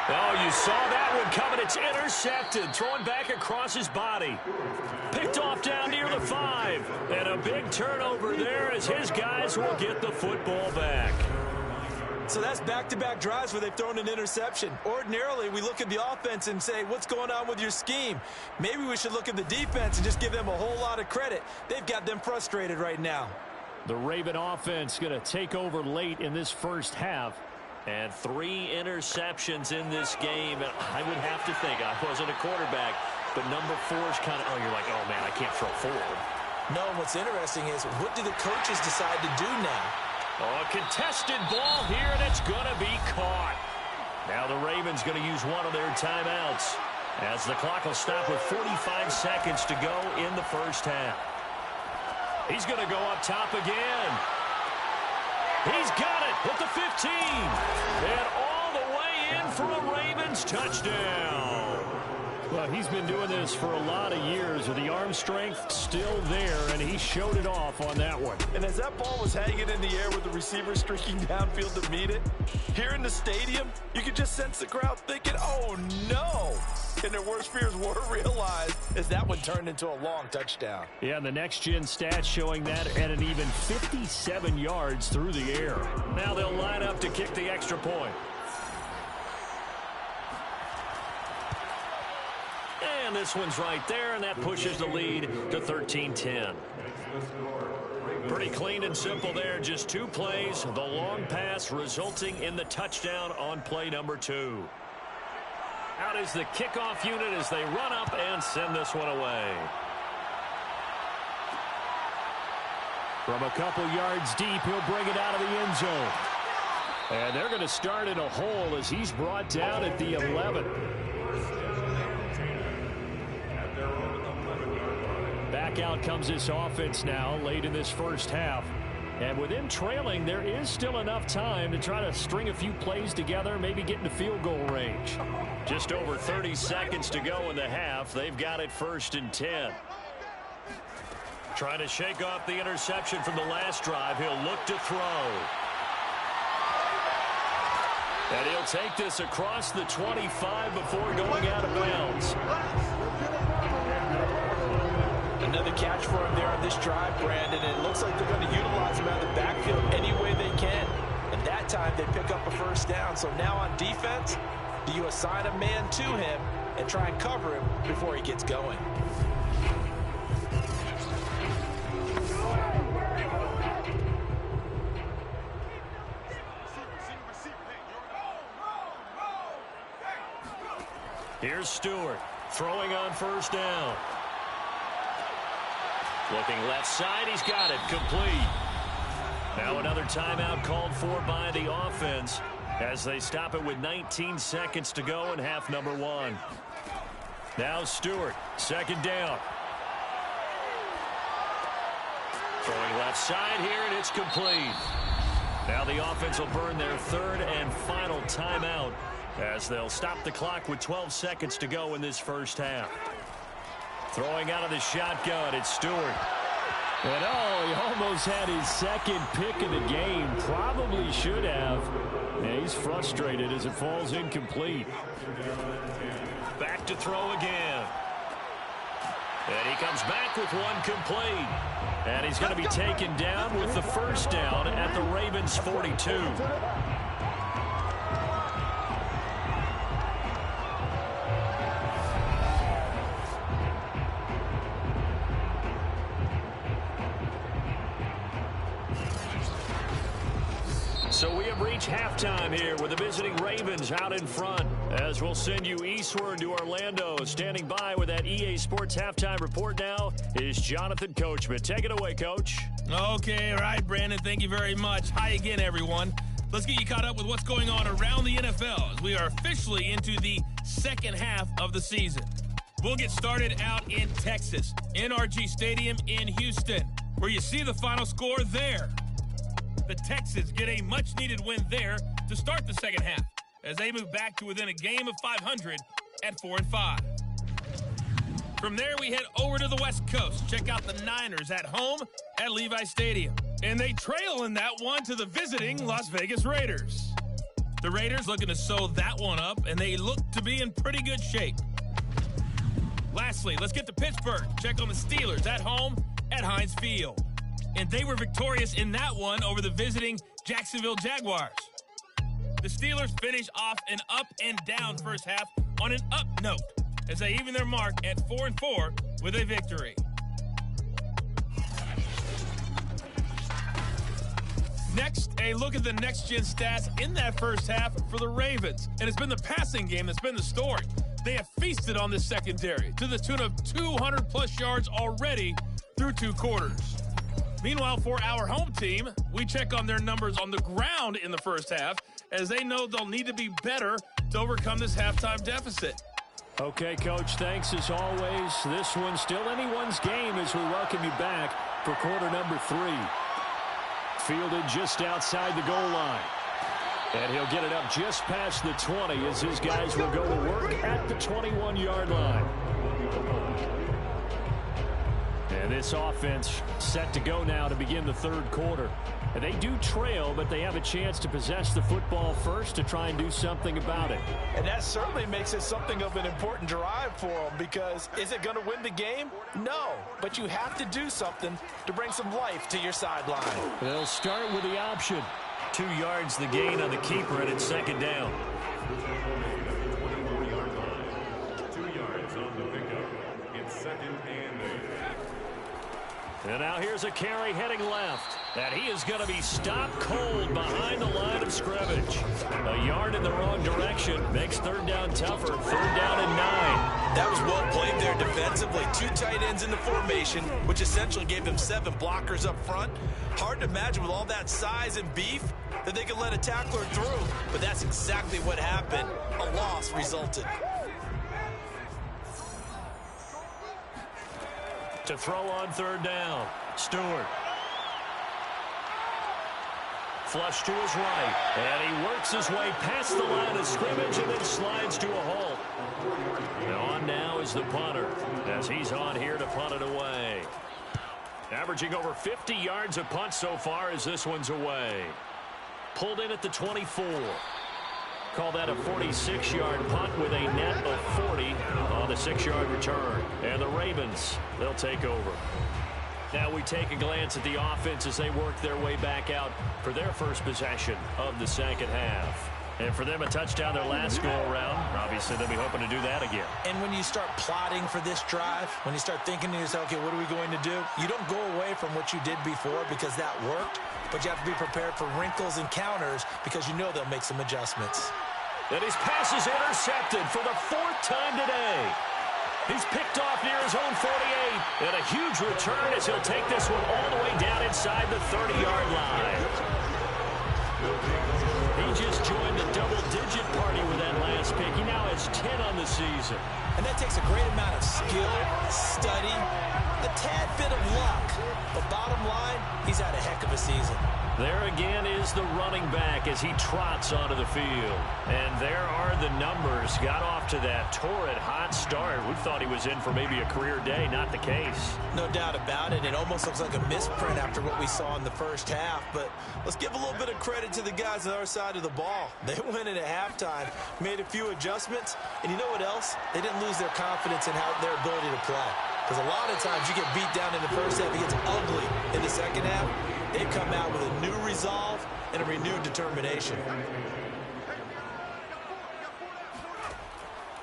B: Oh, you saw that one coming. It's intercepted. Throwing back across his body. Picked off down near the 5. And a big turnover there as his guys will get the football back.
E: So that's back-to-back drives where they've thrown an interception. Ordinarily, we look at the offense and say, what's going on with your scheme? Maybe we should look at the defense and just give them a whole lot of credit. They've got them frustrated right now.
F: The Raven offense going to take over late in this first half.
B: And 3 interceptions in this game. And I would have to think, I wasn't a quarterback, but number 4 is kind of, oh, you're like, oh, man, I can't throw 4.
E: No, what's interesting is, what do the coaches decide to do now?
B: Oh, a contested ball here, and it's going to be caught. Now the Ravens going to use one of their timeouts as the clock will stop with 45 seconds to go in the first half. He's going to go up top again. He's got it at the 15. And all the way in for a Ravens touchdown.
F: Well, he's been doing this for a lot of years with the arm strength still there, and he showed it off on that one.
E: And as that ball was hanging in the air with the receiver streaking downfield to meet it, here in the stadium, you could just sense the crowd thinking, oh, no. And their worst fears were realized as that one turned into a long touchdown.
F: Yeah, and the next-gen stats showing that at an even 57 yards through the air.
B: Now they'll line up to kick the extra point. And this one's right there, and that pushes the lead to 13-10. Pretty clean and simple there. Just 2 plays. The long pass resulting in the touchdown on play number 2. Out is the kickoff unit as they run up and send this one away.
F: From a couple yards deep, he'll bring it out of the end zone. And they're going to start in a hole as he's brought down at the 11. Back out comes this offense now late in this first half. And with them trailing, there is still enough time to try to string a few plays together, maybe get into field goal range.
B: Just over 30 seconds to go in the half. They've got it 1st and 10. Trying to shake off the interception from the last drive. He'll look to throw. And he'll take this across the 25 before going out of bounds.
E: Another catch for him there on this drive, Brandon, and it looks like they're going to utilize him out of the backfield any way they can. And that time they pick up a first down. So now on defense, do you assign a man to him and try and cover him before he gets going?
B: Here's Stewart throwing on first down. Looking left side, he's got it, complete. Now another timeout called for by the offense as they stop it with 19 seconds to go in half number 1. Now Stewart, second down. Throwing left side here, and it's complete. Now the offense will burn their third and final timeout as they'll stop the clock with 12 seconds to go in this first half. Throwing out of the shotgun, it's Stewart. And he almost had his second pick of the game. Probably should have. And he's frustrated as it falls incomplete. Back to throw again. And he comes back with one complete. And he's going to be taken down with the first down at the Ravens 42. So we have reached halftime here with the visiting Ravens out in front. As we'll send you eastward to Orlando. Standing by with that EA Sports halftime report now is Jonathan Coachman. Take it away, Coach.
G: Okay, all right, Brandon. Thank you very much. Hi again, everyone. Let's get you caught up with what's going on around the NFL as we are officially into the second half of the season. We'll get started out in Texas, NRG Stadium in Houston, where you see the final score there. The Texans get a much-needed win there to start the second half as they move back to within a game of 500 at 4-5. From there, we head over to the West Coast. Check out the Niners at home at Levi Stadium. And they trail in that one to the visiting Las Vegas Raiders. The Raiders looking to sew that one up, and they look to be in pretty good shape. Lastly, let's get to Pittsburgh. Check on the Steelers at home at Heinz Field. And they were victorious in that one over the visiting Jacksonville Jaguars. The Steelers finish off an up and down first half on an up note as they even their mark at 4-4 with a victory. Next, a look at the next-gen stats in that first half for the Ravens. And it's been the passing game that's been the story. They have feasted on this secondary to the tune of 200-plus yards already through 2 quarters. Meanwhile, for our home team, we check on their numbers on the ground in the first half as they know they'll need to be better to overcome this halftime deficit.
F: Okay, Coach, thanks as always. This one's still anyone's game as we welcome you back for quarter number 3. Fielded just outside the goal line. And he'll get it up just past the 20 as his guys will go to work at the 21-yard line. And this offense set to go now to begin the third quarter. And they do trail, but they have a chance to possess the football first to try and do something about it.
E: And that certainly makes it something of an important drive for them because is it going to win the game? No, but you have to do something to bring some life to your sideline.
F: They'll start with the option.
B: 2 yards the gain on the keeper, and it's second down.
D: 2 yards on the pickup. It's second and 8.
B: And now here's a carry heading left. And he is going to be stopped cold behind the line of scrimmage. A yard in the wrong direction makes third down tougher. Third down and 9.
E: That was well played there defensively. 2 tight ends in the formation, which essentially gave them 7 blockers up front. Hard to imagine with all that size and beef that they could let a tackler through. But that's exactly what happened. A loss resulted.
B: To throw on third down, Stewart. Flush to his right, and he works his way past the line of scrimmage and then slides to a halt. And on now is the punter, as he's on here to punt it away. Averaging over 50 yards a punt so far as this one's away. Pulled in at the 24. Call that a 46-yard punt with a net of 40 on the 6-yard return. And the Ravens, they'll take over. Now we take a glance at the offense as they work their way back out for their first possession of the second half. And for them, a touchdown their last go-around. Obviously, they'll be hoping to do that again.
E: And when you start plotting for this drive, when you start thinking to yourself, okay, what are we going to do? You don't go away from what you did before because that worked, but you have to be prepared for wrinkles and counters because you know they'll make some adjustments.
B: And his pass is intercepted for the 4th time today. He's picked off near his own 48. And a huge return as he'll take this one all the way down inside the 30-yard line. He just joined the double-digit party with that last pick. He now has 10 on the season.
E: And that takes a great amount of skill, study, a tad bit of luck. But bottom line, he's had a heck of a season.
B: There again is the running back as he trots onto the field. And there are the numbers. Got off to that torrid hot start. We thought he was in for maybe a career day. Not the case.
E: No doubt about it. It almost looks like a misprint after what we saw in the first half. But let's give a little bit of credit to the guys on our side of the ball. They went in at halftime, made a few adjustments. And you know what else? They didn't lose their confidence in their ability to play. Because a lot of times you get beat down in the first half. It gets ugly in the second half. They've come out with a new resolve and a renewed determination.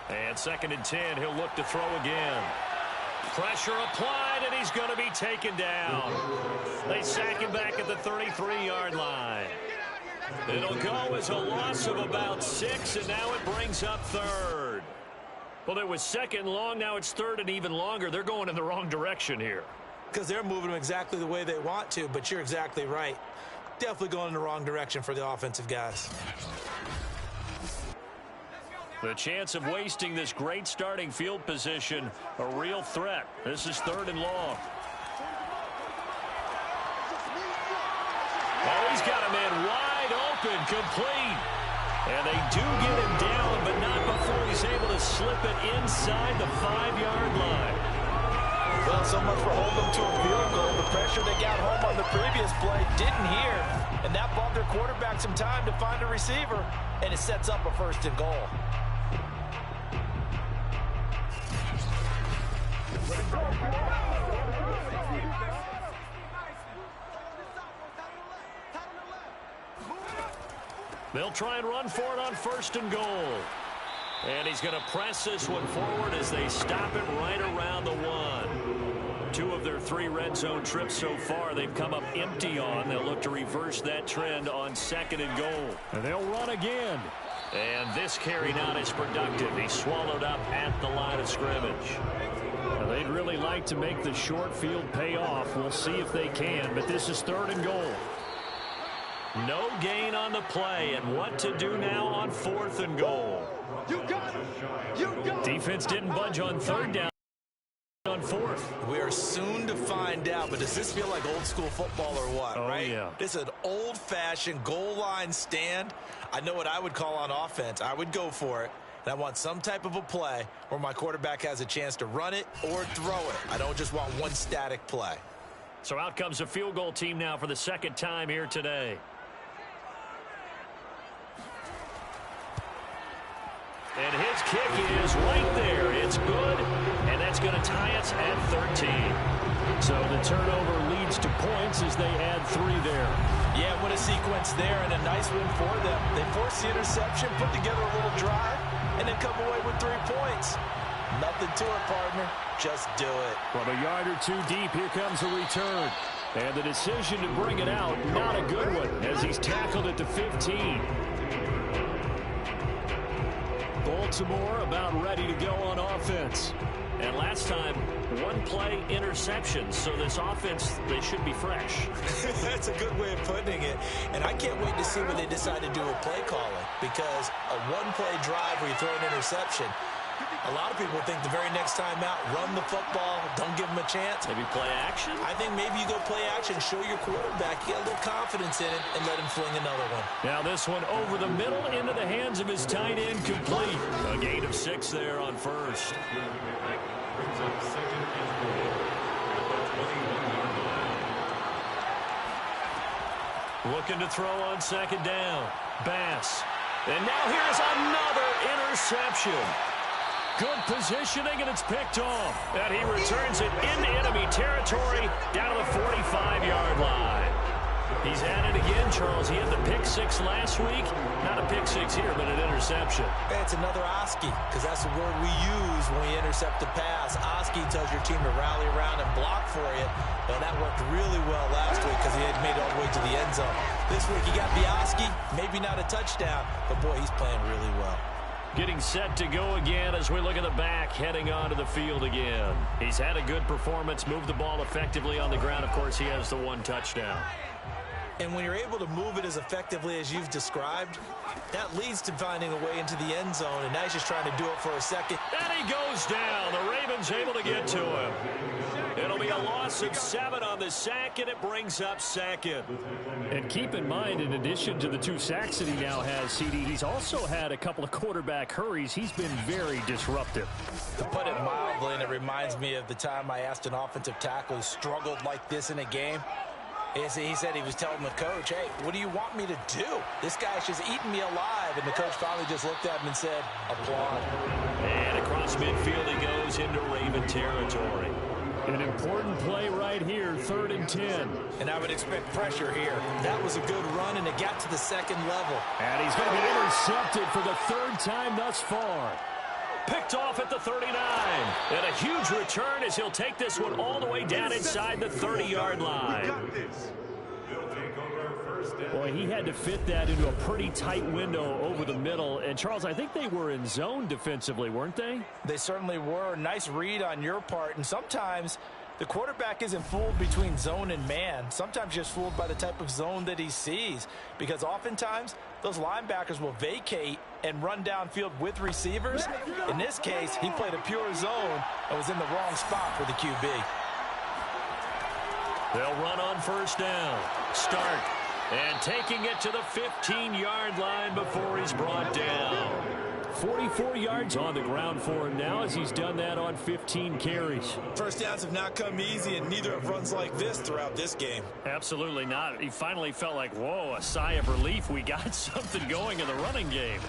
B: And 2nd and 10, he'll look to throw again. Pressure applied, and he's going to be taken down. They sack him back at the 33-yard line. It'll go as a loss of about 6, and now it brings up 3rd. Well, it was 2nd long, now it's 3rd and even longer. They're going in the wrong direction here.
E: Because they're moving them exactly the way they want to, but you're exactly right. Definitely going in the wrong direction for the offensive guys.
B: The chance of wasting this great starting field position, a real threat. This is 3rd and long. Oh, he's got a man wide open, complete. And they do get him down, but not before he's able to slip it inside the 5-yard line.
E: Well, so much for holding them to a field goal. The pressure they got home on the previous play didn't hear, and that bought their quarterback some time to find a receiver, and it sets up a 1st and goal.
B: They'll try and run for it on 1st and goal. And he's going to press this one forward as they stop it right around the 1. 2 of their 3 red zone trips so far they've come up empty on. They'll look to reverse that trend on 2nd and goal.
F: And they'll run again.
B: And this carry not as productive. He's swallowed up at the line of scrimmage.
F: Now, they'd really like to make the short field pay off. We'll see if they can, but this is 3rd and goal.
B: No gain on the play, and what to do now on 4th and goal.
H: You got it. You got it.
F: Defense didn't budge on 3rd down. On 4th.
E: We are soon to find out, but does this feel like old school football or what, right?
F: Yeah.
E: This is an old-fashioned goal line stand. I know what I would call on offense. I would go for it, and I want some type of a play where my quarterback has a chance to run it or throw it. I don't just want one static play.
B: So out comes a field goal team now for the 2nd time here today. And his kick is right there. It's good, and that's going to tie us at 13.
F: So the turnover leads to points as they add 3 there.
E: Yeah, what a sequence there, and a nice win for them. They forced the interception, put together a little drive, and then come away with 3 points. Nothing to it, partner. Just do it.
F: From a yard or 2 deep, here comes a return. And the decision to bring it out, not a good one, as he's tackled at the 15. Baltimore about ready to go on offense.
B: And last time, 1 play interception. So this offense, they should be fresh.
E: That's a good way of putting it. And I can't wait to see when they decide to do a play calling. Because a 1-play drive where you throw an interception, a lot of people think the very next time out, run the football, don't give them a chance.
B: Maybe play action?
E: I think maybe you go play action, show your quarterback, you get a little confidence in it, and let him fling another one.
B: Now this one over the middle into the hands of his tight end, complete. A gain of 6 there on 1st. Looking to throw on 2nd down. Bass. And now here's another interception.
F: Good positioning, and it's picked off.
B: And he returns it into enemy territory down to the 45-yard line. He's at it again, Charles. He had the pick 6 last week. Not a pick 6 here, but an interception.
E: It's another Oski, because that's the word we use when we intercept a pass. Oski tells your team to rally around and block for you. And that worked really well last week because he had made it all the way to the end zone. This week he got the Oski, maybe not a touchdown, but boy, he's playing really well.
B: Getting set to go again as we look at the back, heading onto the field again. He's had a good performance, moved the ball effectively on the ground. Of course, he has the one touchdown.
E: And when you're able to move it as effectively as you've described, that leads to finding a way into the end zone, and now he's just trying to do it for a second.
B: And he goes down. The Ravens able to get to him. It'll be a loss of 7 on the sack, and it brings up second.
F: And keep in mind, in addition to the 2 sacks that he now has, CD, he's also had a couple of quarterback hurries. He's been very disruptive.
E: To put it mildly, and it reminds me of the time I asked an offensive tackle who struggled like this in a game. He said he was telling the coach, hey, what do you want me to do? This guy's just eating me alive. And the coach finally just looked at him and said, applaud.
B: And across midfield he goes into Raven territory.
F: An important play right here, 3rd and 10.
E: And I would expect pressure here. That was a good run, and it got to the second level.
F: And he's going to be intercepted for the 3rd time thus far.
B: Picked off at the 39. And a huge return as he'll take this one all the way down inside the 30-yard line.
F: Boy, he had to fit that into a pretty tight window over the middle. And, Charles, I think they were in zone defensively, weren't they?
E: They certainly were. Nice read on your part. And sometimes the quarterback isn't fooled between zone and man. Sometimes just fooled by the type of zone that he sees. Because oftentimes those linebackers will vacate and run downfield with receivers. In this case, he played a pure zone and was in the wrong spot for the QB.
B: They'll run on 1st down. Stark. And taking it to the 15-yard line before he's brought down.
F: 44 yards on the ground for him now as he's done that on 15 carries.
E: First downs have not come easy, and neither have runs like this throughout this game.
F: Absolutely not. He finally felt like, whoa, a sigh of relief. We got something going in the running game.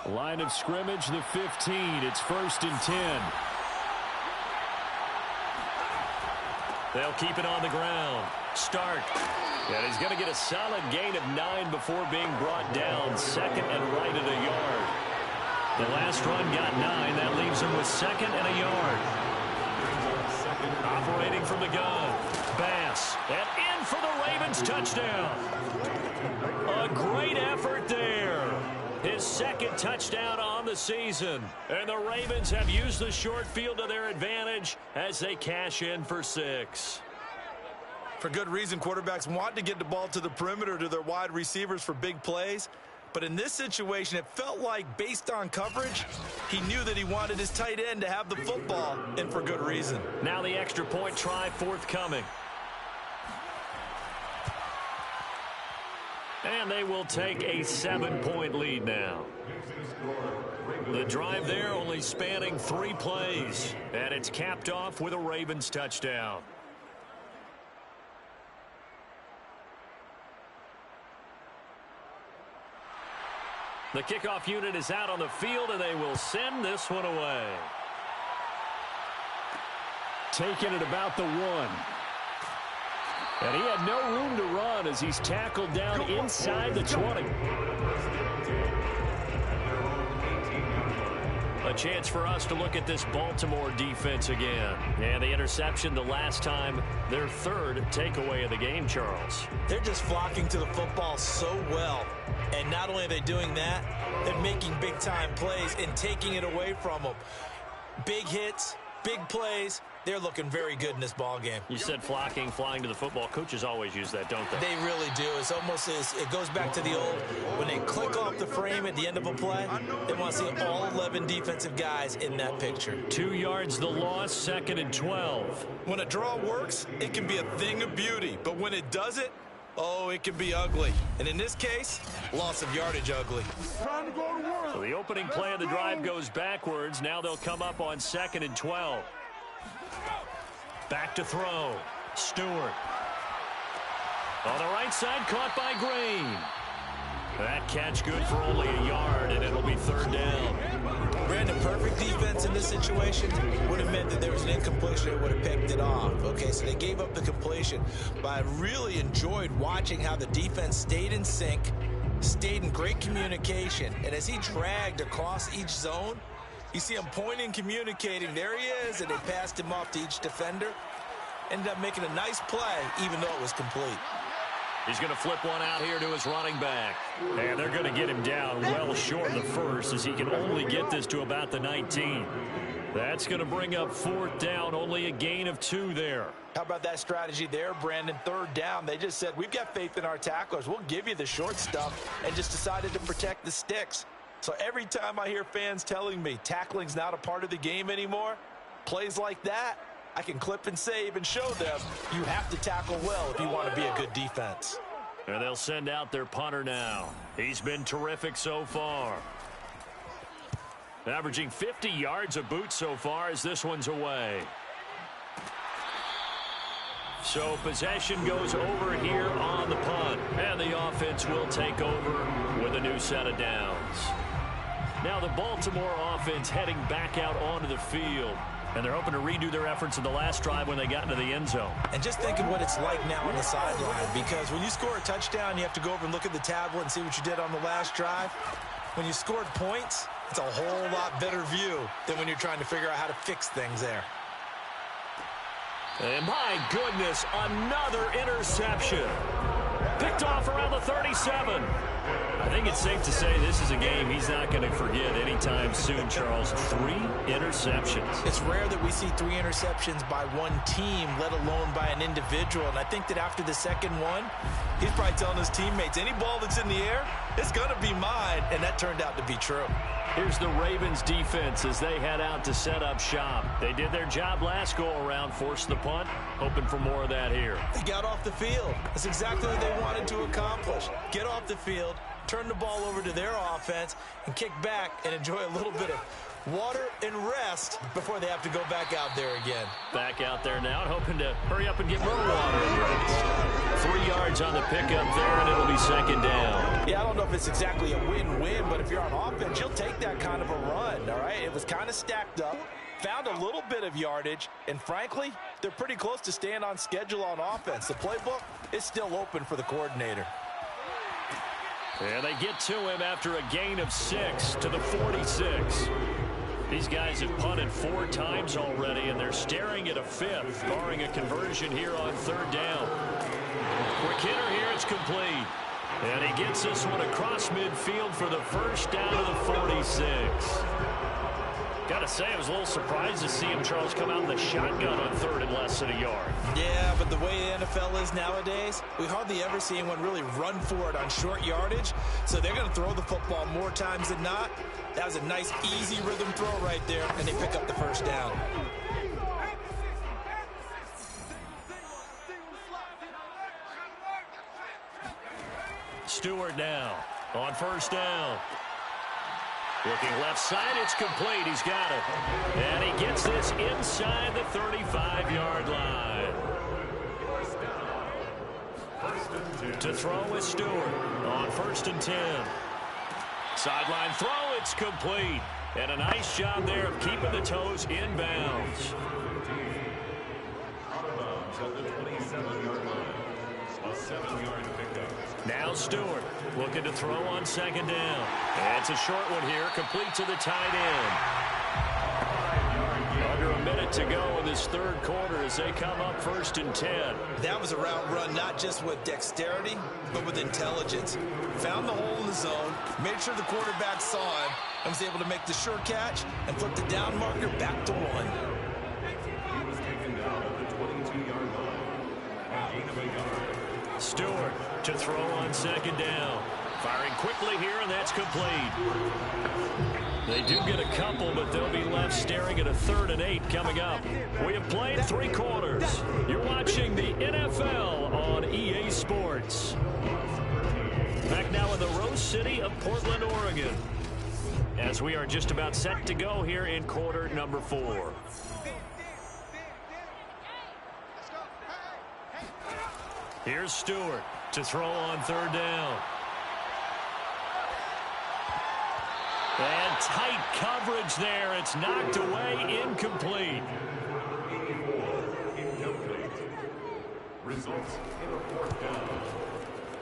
F: Line of scrimmage, the 15. It's 1st and 10.
B: They'll keep it on the ground. Stark. And he's going to get a solid gain of 9 before being brought down. 2nd and right at a yard. The last run got 9. That leaves him with 2nd and a yard. Operating from the gun. Bass. And in for the Ravens touchdown. A great effort there. His 2nd touchdown on the season. And the Ravens have used the short field to their advantage as they cash in for 6.
E: For good reason, quarterbacks want to get the ball to the perimeter to their wide receivers for big plays. But in this situation, it felt like, based on coverage, he knew that he wanted his tight end to have the football, and for good reason.
B: Now the extra point try forthcoming. And they will take a 7-point lead now. The drive there only spanning 3 plays. And it's capped off with a Ravens touchdown. The kickoff unit is out on the field, and they will send this one away.
F: Taking it about the 1. And he had no room to run as he's tackled down inside the 20.
B: A chance for us to look at this Baltimore defense again. And the interception the last time, their 3rd takeaway of the game, Charles.
E: They're just flocking to the football so well. And not only are they doing that, they're making big-time plays and taking it away from them. Big hits, big plays. They're looking very good in this ball game.
B: You said flocking, flying to the football. Coaches always use that, don't they?
E: They really do. It's almost it goes back to the old, when they click off the frame at the end of a play, they want to see all 11 defensive guys in that picture.
B: 2 yards the loss, 2nd and 12.
E: When a draw works, it can be a thing of beauty. But when it doesn't, oh, it can be ugly. And in this case, loss of yardage ugly.
B: So the opening play of the drive goes backwards. Now they'll come up on 2nd and 12. Back to throw. Stewart. On the right side, caught by Green. That catch good for only a yard, and it'll be 3rd down.
E: Brandon, perfect defense in this situation would have meant that there was an incompletion that would have picked it off. Okay, so they gave up the completion. But I really enjoyed watching how the defense stayed in sync, stayed in great communication. And as he dragged across each zone, you see him pointing, communicating. There he is, and they passed him off to each defender. Ended up making a nice play, even though it was complete.
B: He's going to flip one out here to his running back. And they're going to get him down well short of the first, as he can only get this to about the 19. That's going to bring up 4th down, only a gain of 2 there.
E: How about that strategy there, Brandon? 3rd down, they just said, we've got faith in our tacklers. We'll give you the short stuff, and just decided to protect the sticks. So every time I hear fans telling me tackling's not a part of the game anymore, plays like that, I can clip and save and show them you have to tackle well if you want to be a good defense.
B: And they'll send out their punter now. He's been terrific so far. Averaging 50 yards a boot so far as this one's away. So possession goes over here on the punt. And the offense will take over with a new set of downs. Now the Baltimore offense heading back out onto the field. And they're hoping to redo their efforts in the last drive when they got into the end zone.
E: And just think of what it's like now on the sideline, because when you score a touchdown, you have to go over and look at the tablet and see what you did on the last drive. When you scored points, it's a whole lot better view than when you're trying to figure out how to fix things there.
B: And my goodness, another interception. Picked off around the 37. I think it's safe to say this is a game he's not going to forget anytime soon, Charles. 3 interceptions.
E: It's rare that we see 3 interceptions by one team, let alone by an individual. And I think that after the second one, he's probably telling his teammates, any ball that's in the air, it's going to be mine. And that turned out to be true.
B: Here's the Ravens defense as they head out to set up shop. They did their job last go-around, forced the punt, hoping for more of that here.
E: They got off the field. That's exactly what they wanted to accomplish. Get off the field, turn the ball over to their offense, and kick back and enjoy a little bit of water and rest before they have to go back out there again.
B: Back out there now, hoping to hurry up and get more water and rest. 3 yards on the pickup there, and it'll be 2nd down.
E: Yeah, I don't know if it's exactly a win-win, but if you're on offense, you'll take that kind of a run, all right? It was kind of stacked up, found a little bit of yardage, and frankly, they're pretty close to staying on schedule on offense. The playbook is still open for the coordinator.
B: And they get to him after a gain of 6 to the 46. These guys have punted 4 times already, and they're staring at a 5th, barring a conversion here on 3rd down. Quick hitter here, it's complete. And he gets this one across midfield for the first down to the 46. Got to say, I was a little surprised to see him, Charles, come out in the shotgun on 3rd and less than a yard.
E: Yeah, but the way the NFL is nowadays, we hardly ever see anyone really run for it on short yardage. So they're going to throw the football more times than not. That was a nice, easy rhythm throw right there, and they pick up the first down.
B: Stewart now on 1st down. Looking left side, it's complete. He's got it. And he gets this inside the 35-yard line. To throw with Stewart on 1st and 10. Sideline throw, it's complete. And a nice job there of keeping the toes in bounds.
D: Out of bounds at the 27-yard line. A 7-yard pickup.
B: Now Stewart looking to throw on 2nd down. And it's a short one here, complete to the tight end. Under a minute to go in this 3rd quarter as they come up 1st and 10.
E: That was a route run, not just with dexterity, but with intelligence. Found the hole in the zone, made sure the quarterback saw him, and was able to make the sure catch and flip the down marker back to 1.
D: He was taken down at the 22-yard line. A gain of a yard.
B: Stewart to throw on 2nd down. Firing quickly here, and that's complete. They do get a couple, but they'll be left staring at a 3rd and 8 coming up. We have played 3 quarters. You're watching the NFL on EA Sports. Back now in the Rose City of Portland, Oregon, as we are just about set to go here in quarter number 4. Here's Stewart to throw on 3rd down. And tight coverage there. It's knocked away, incomplete.
D: Results in a 4th down.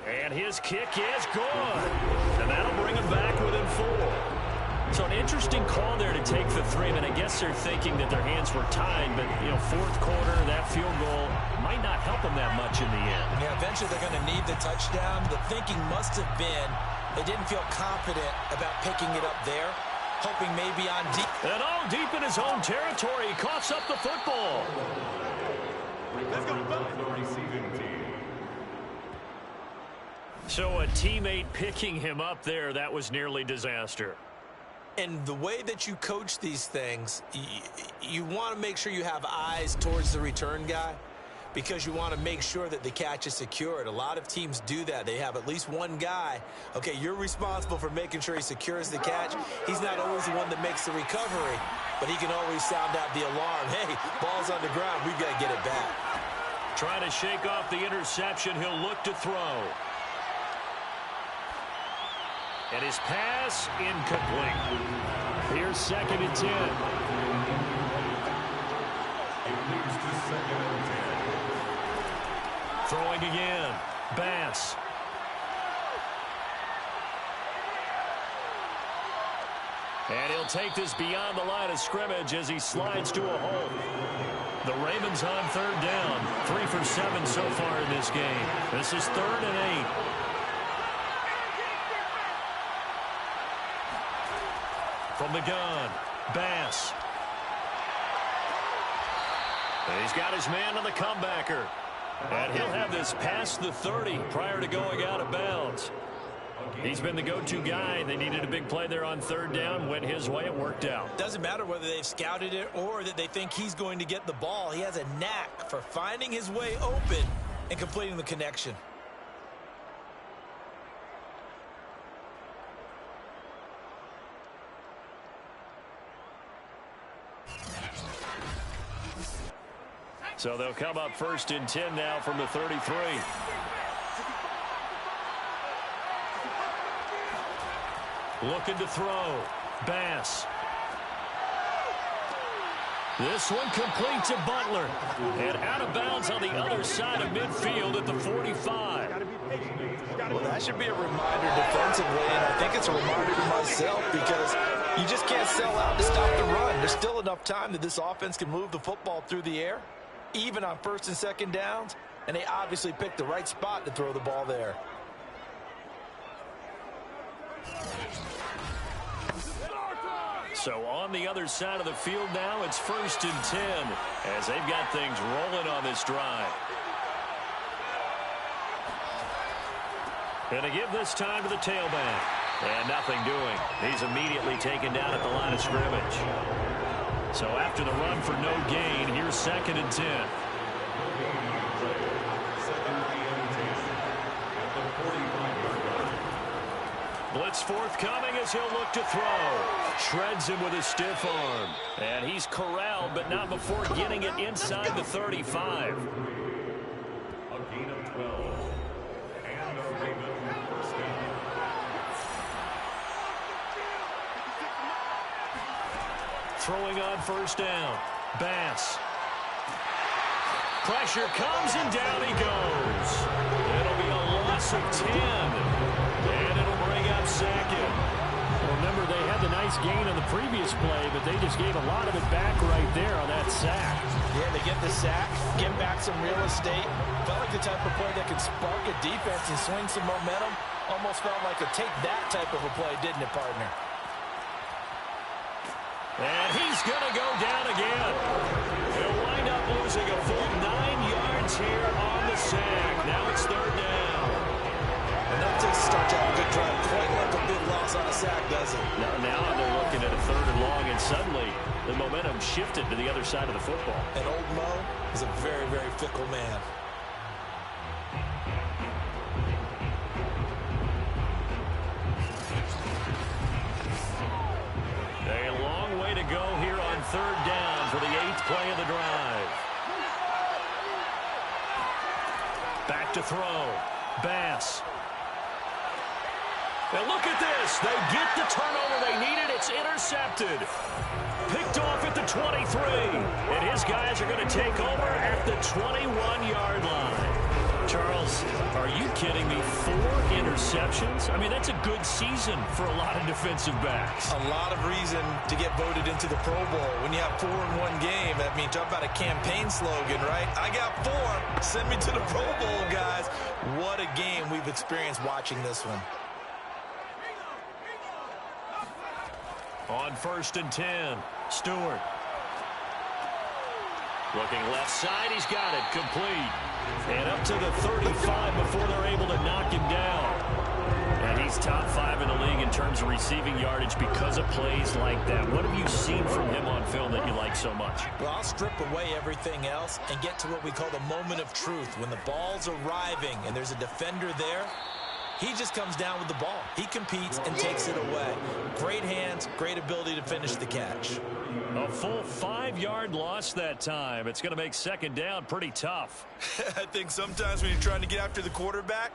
B: And his kick is good. And that'll bring him back within 4. So an interesting call there to take the 3. And I guess they're thinking that their hands were tied. But, 4th quarter, that field goal might not help them that much in the end.
E: Yeah, eventually they're going to need the touchdown. The thinking must have been they didn't feel confident about picking it up there, hoping maybe on deep.
B: And all deep in his own territory, he coughs up the football.
D: Let's go, the receiving team.
B: So a teammate picking him up there, that was nearly disaster.
E: And the way that you coach these things, you want to make sure you have eyes towards the return guy because you want to make sure that the catch is secured. A lot of teams do that. They have at least one guy. Okay, you're responsible for making sure he secures the catch. He's not always the one that makes the recovery, but he can always sound out the alarm. Hey, ball's on the ground. We've got to get it back.
B: Trying to shake off the interception. He'll look to throw. And his pass incomplete. Here's 2nd and 10.
D: It leads to 2nd and 10.
B: Throwing again. Bass. And he'll take this beyond the line of scrimmage as he slides to a hole. The Ravens on 3rd down. 3 for 7 so far in this game. This is 3rd and 8. From the gun, Bass. And he's got his man on the comebacker. And he'll have this past the 30 prior to going out of bounds. He's been the go-to guy. They needed a big play there on 3rd down. Went his way. It worked out.
E: Doesn't matter whether they've scouted it or that they think he's going to get the ball. He has a knack for finding his way open and completing the connection.
B: So they'll come up 1st and 10 now from the 33. Looking to throw. Bass. This one complete to Butler. And out of bounds on the other side of midfield at the 45.
E: Well, that should be a reminder defensively, and I think it's a reminder to myself because you just can't sell out to stop the run. There's still enough time that this offense can move the football through the air, even on 1st and 2nd downs, and they obviously picked the right spot to throw the ball there.
B: So on the other side of the field now, it's 1st and 10 as they've got things rolling on this drive. And to give this time to the tailback. And nothing doing. He's immediately taken down at the line of scrimmage. So after the run for no gain, here's 2nd and 10. Blitz forthcoming as he'll look to throw. Shreds him with a stiff arm. And he's corralled, but not before getting it inside the 35.
D: A gain of 12. And a Raven first down.
B: Throwing on 1st down. Bass. Pressure comes and down he goes. It'll be a loss of 10. And it'll bring up 2nd.
F: Remember, they had the nice gain on the previous play, but they just gave a lot of it back right there on that sack.
E: Yeah, they get the sack, get back some real estate. Felt like the type of play that could spark a defense and swing some momentum. Almost felt like a take-that type of a play, didn't it, partner?
B: And he's going to go down again. He'll wind up losing a full 9 yards here on the sack. Now it's 3rd down.
E: And that takes a start to have a good drive. Quite like a big loss on a sack, does it?
B: Now they're looking at a 3rd and long, and suddenly the momentum shifted to the other side of the football.
E: And old Mo is a very, very fickle man.
B: A long way to go here on 3rd down for the 8th play of the drive. Back to throw. Bass. And look at this. They get the turnover they needed. It's intercepted. Picked off at the 23. And his guys are going to take over at the 21-yard line. Charles, are you kidding me? 4 interceptions. I mean, that's a good season for a lot of defensive backs.
E: A lot of reason to get voted into the Pro Bowl. When you have 4 in one game, I mean, talk about a campaign slogan, right? I got 4. Send me to the Pro Bowl, guys. What a game we've experienced watching this one.
B: On 1st and 10, Stewart. Looking left side, he's got it, complete. And up to the 35 before they're able to knock him down. And he's top 5 in the league in terms of receiving yardage because of plays like that. What have you seen from him on film that you like so much?
E: Well, I'll strip away everything else and get to what we call the moment of truth. When the ball's arriving and there's a defender there, he just comes down with the ball. He competes and takes it away. Great hands, great ability to finish the catch.
B: A full 5-yard loss that time. It's going to make 2nd down pretty tough.
E: I think sometimes when you're trying to get after the quarterback,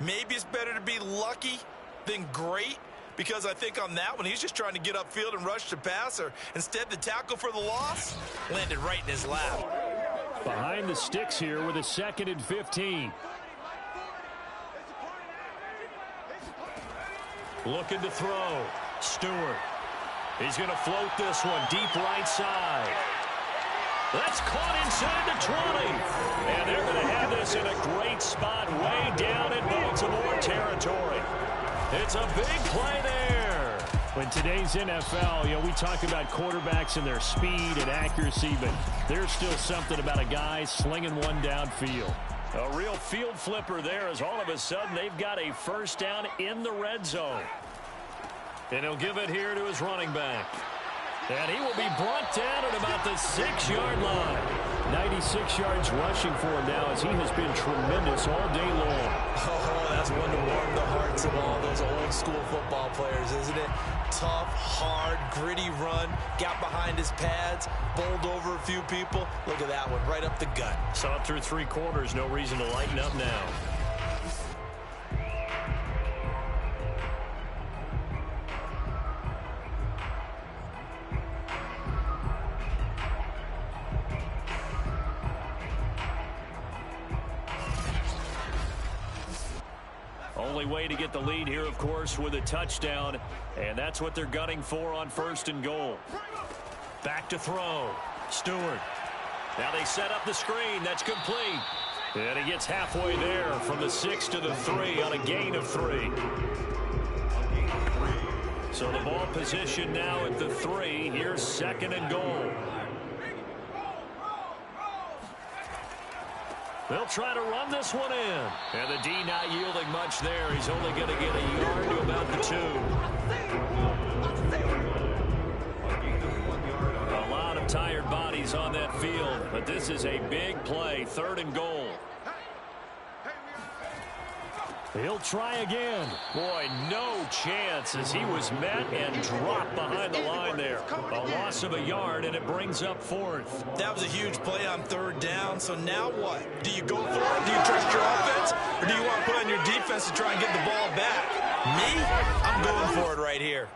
E: maybe it's better to be lucky than great, because I think on that one, he's just trying to get upfield and rush the passer. Instead, the tackle for the loss landed right in his lap.
B: Behind the sticks here with a 2nd and 15. Looking to throw. Stewart. He's going to float this one deep right side. That's caught inside the 20. And they're going to have this in a great spot way down in Baltimore territory. It's a big play there. In today's NFL, we talk about quarterbacks and their speed and accuracy, but there's still something about a guy slinging one downfield. A real field flipper there, as all of a sudden they've got a 1st down in the red zone. And he'll give it here to his running back. And he will be brought down at about the 6-yard line. 96 yards rushing for him now, as he has been tremendous all day long.
E: Oh, that's one to warm the hearts of all those old school football players, isn't it? Tough, hard, gritty run. Got behind his pads, bowled over a few people. Look at that one, right up the gut.
B: Saw it through 3 quarters. No reason to lighten up now. Only way to get the lead here, of course, with a touchdown, and that's what they're gunning for on 1st and goal. Back to throw. Stewart. Now they set up the screen. That's complete. And he gets halfway there from the 6 to the 3 on a gain of 3. So the ball position now at the 3. Here's 2nd and goal. They'll try to run this one in. And the D not yielding much there. He's only going to get a yard to about the 2. A lot of tired bodies on that field, but this is a big play. 3rd and goal. He'll try again. Boy, no chance as he was met and dropped behind the line there. A loss of a yard, and it brings up 4th.
E: That was a huge play on 3rd down. So now what? Do you go for it? Do you trust your offense? Or do you want to put on your defense to try and get the ball back? Me? I'm going for it right here.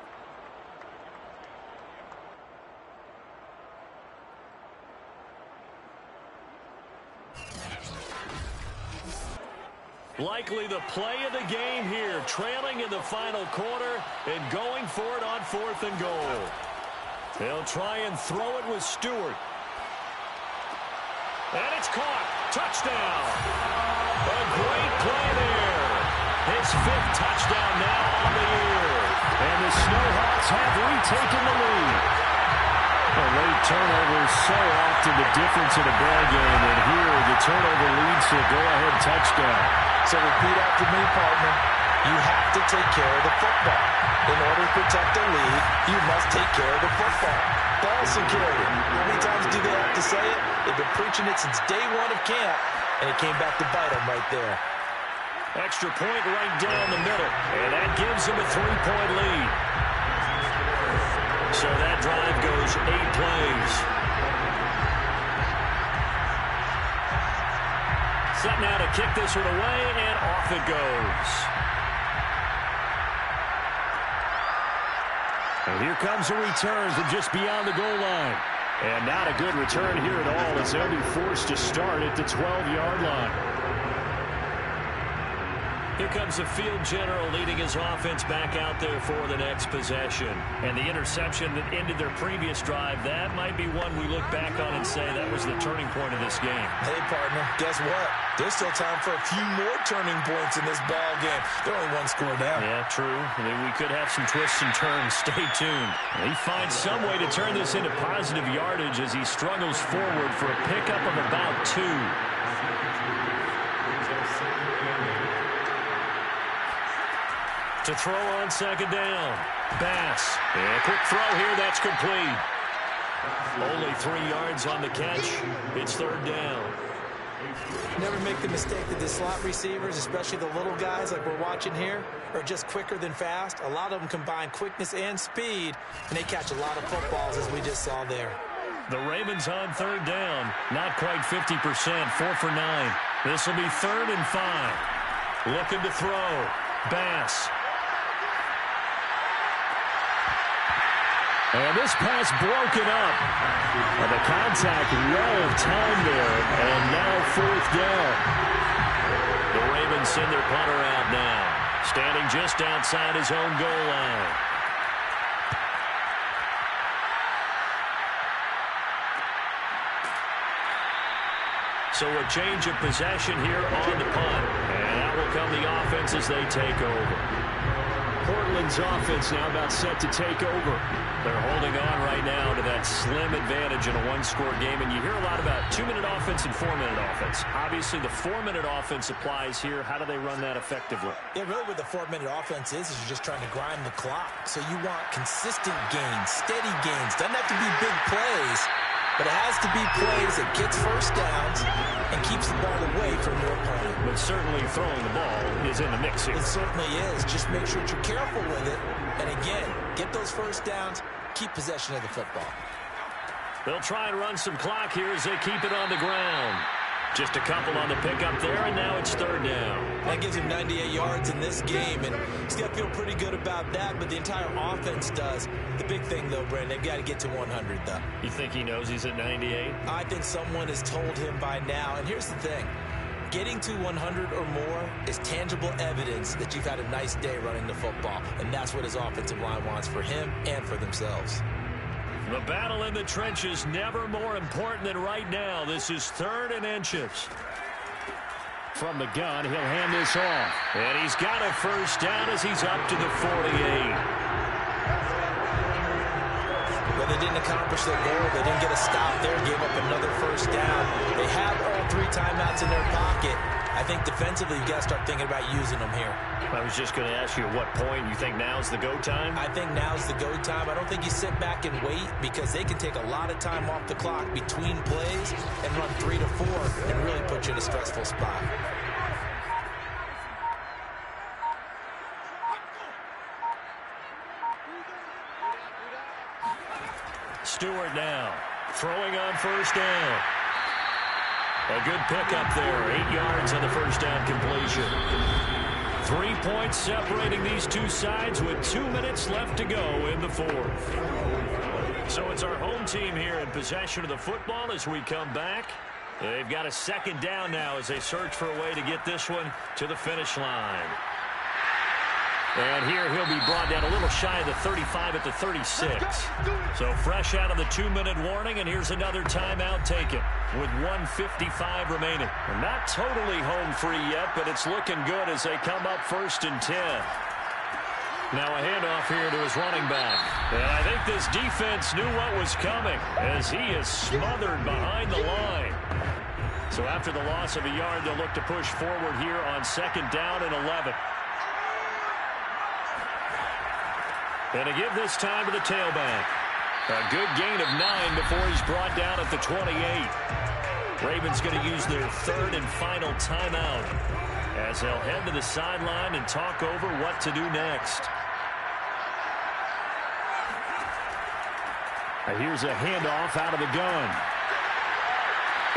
B: Likely the play of the game here, trailing in the final quarter and going for it on 4th and goal. They'll try and throw it with Stewart. And it's caught. Touchdown. A great play there. His 5th touchdown now on the year. And the Snowhawks have retaken the lead. A late turnover is so often the difference in a ball game, and here the turnover leads to a go-ahead touchdown.
E: So repeat after me, partner. You have to take care of the football. In order to protect the lead, you must take care of the football. Ball security. How many times do they have to say it? They've been preaching it since day 1 of camp, and it came back to bite them right there.
B: Extra point right down the middle, and that gives them a 3-point lead. So that drive goes 8 plays. Set now to kick this one away, and off it goes. And here comes a return from just beyond the goal line. And not a good return here at all, as they'll be forced to start at the 12-yard line. Here comes the field general leading his offense back out there for the next possession. And the interception that ended their previous drive, that might be one we look back on and say that was the turning point of this game.
E: Hey, partner, guess what? There's still time for a few more turning points in this ball game. They're only one score down.
B: Yeah, true. I mean, we could have some twists and turns. Stay tuned. He finds some way to turn this into positive yardage as he struggles forward for a pickup of about 2. To throw on second down. Bass. And a quick throw here. That's complete. Only 3 yards on the catch. It's third down.
E: Never make the mistake that the slot receivers, especially the little guys like we're watching here, are just quicker than fast. A lot of them combine quickness and speed, and they catch a lot of footballs as we just saw there.
B: The Ravens on third down. Not quite 50%. 4 for 9. This will be 3rd and 5. Looking to throw. Bass. And this pass broken up. And the contact well timed there. And now 4th down. The Ravens send their punter out now. Standing just outside his own goal line. So a change of possession here on the punt. And that will come the offense as they take over. Portland's offense now about set to take over. They're holding on right now to that slim advantage in a one-score game. And you hear a lot about 2-minute offense and 4-minute offense. Obviously, the 4-minute offense applies here. How do they run that effectively?
E: Yeah, really what the 4-minute offense is you're just trying to grind the clock. So you want consistent gains, steady gains. Doesn't have to be big plays, but it has to be plays that gets first downs and keeps the ball away from your opponent.
B: But certainly throwing the ball is in the mix here.
E: It certainly is. Just make sure that you're careful with it. And again, get those first downs, keep possession of the football.
B: They'll try and run some clock here as they keep it on the ground. Just a couple on the pickup there, and now it's third down.
E: That gives him 98 yards in this game, and he's got to feel pretty good about that, but the entire offense does. The big thing, though, Brandon, they've got to get to 100, though.
B: You think he knows he's at 98?
E: I think someone has told him by now, and here's the thing. Getting to 100 or more is tangible evidence that you've had a nice day running the football, and that's what his offensive line wants for him and for themselves.
B: The battle in the trenches never more important than right now. This is 3rd and inches. From the gun, he'll hand this off. And he's got a first down as he's up to the 48.
E: Well, they didn't accomplish their goal. They didn't get a stop there, gave up another first down. They have all 3 timeouts in their pocket. I think defensively, you've got to start thinking about using them here.
B: I was just going to ask you at what point you think now's the go time?
E: I think now's the go time. I don't think you sit back and wait because they can take a lot of time off the clock between plays and run 3 to 4 and really put you in a stressful spot.
B: Stewart now, throwing on first down. A good pickup there, 8 yards on the first down completion. 3 points separating these two sides with 2 minutes left to go in the 4th. So it's our home team here in possession of the football as we come back. They've got a second down now as they search for a way to get this one to the finish line. And here he'll be brought down a little shy of the 35 at the 36. So fresh out of the 2-minute warning, and here's another timeout taken with 1:55 remaining. And not totally home free yet, but it's looking good as they come up 1st and 10. Now a handoff here to his running back. And I think this defense knew what was coming as he is smothered behind the line. So after the loss of a yard, they'll look to push forward here on 2nd down and 11. And to give this time to the tailback. A good gain of 9 before he's brought down at the 28. Ravens going to use their 3rd and final timeout as they'll head to the sideline and talk over what to do next. Here's a handoff out of the gun.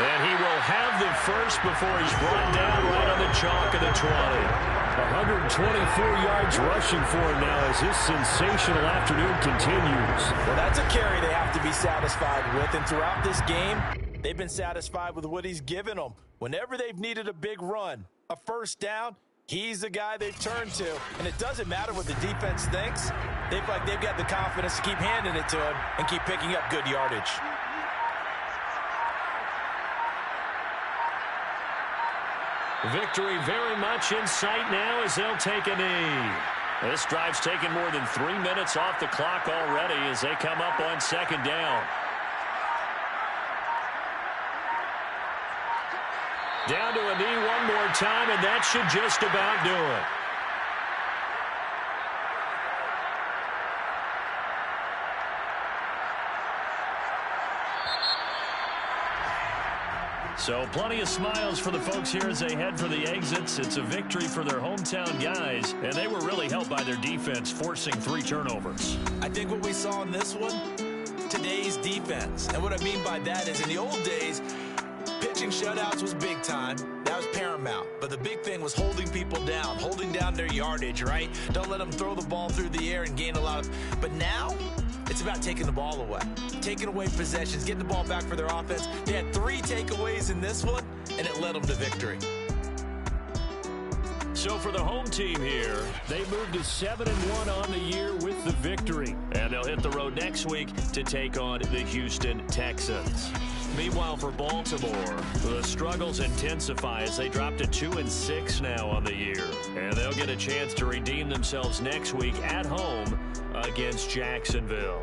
B: And he will have the first before he's brought down right on the chalk of the 20. 124 yards rushing for him now as his sensational afternoon continues.
E: Well, that's a carry they have to be satisfied with. And throughout this game, they've been satisfied with what he's given them. Whenever they've needed a big run, a first down, He's the guy they've turned to, and it doesn't matter what the defense thinks. They feel like they've got the confidence to keep handing it to him and keep picking up good yardage.
B: Victory very much in sight now as they'll take a knee. This drive's taken more than 3 minutes off the clock already as they come up on second down. Down to a knee one more time, and that should just about do it. So plenty of smiles for the folks here as they head for the exits. It's a victory for their hometown guys, and they were really helped by their defense, forcing 3 turnovers.
E: I think what we saw in this one, today's defense. And what I mean by that is in the old days, pitching shutouts was big time. That was paramount. But the big thing was holding people down, holding down their yardage, right? Don't let them throw the ball through the air and gain a lot of... But now, it's about taking the ball away. Taking away possessions, getting the ball back for their offense. They had 3 takeaways in this one, and it led them to victory.
B: So for the home team here, they moved to 7-1 on the year with the victory. And they'll hit the road next week to take on the Houston Texans. Meanwhile, for Baltimore, the struggles intensify as they drop to 2-6 now on the year. And they'll get a chance to redeem themselves next week at home against Jacksonville.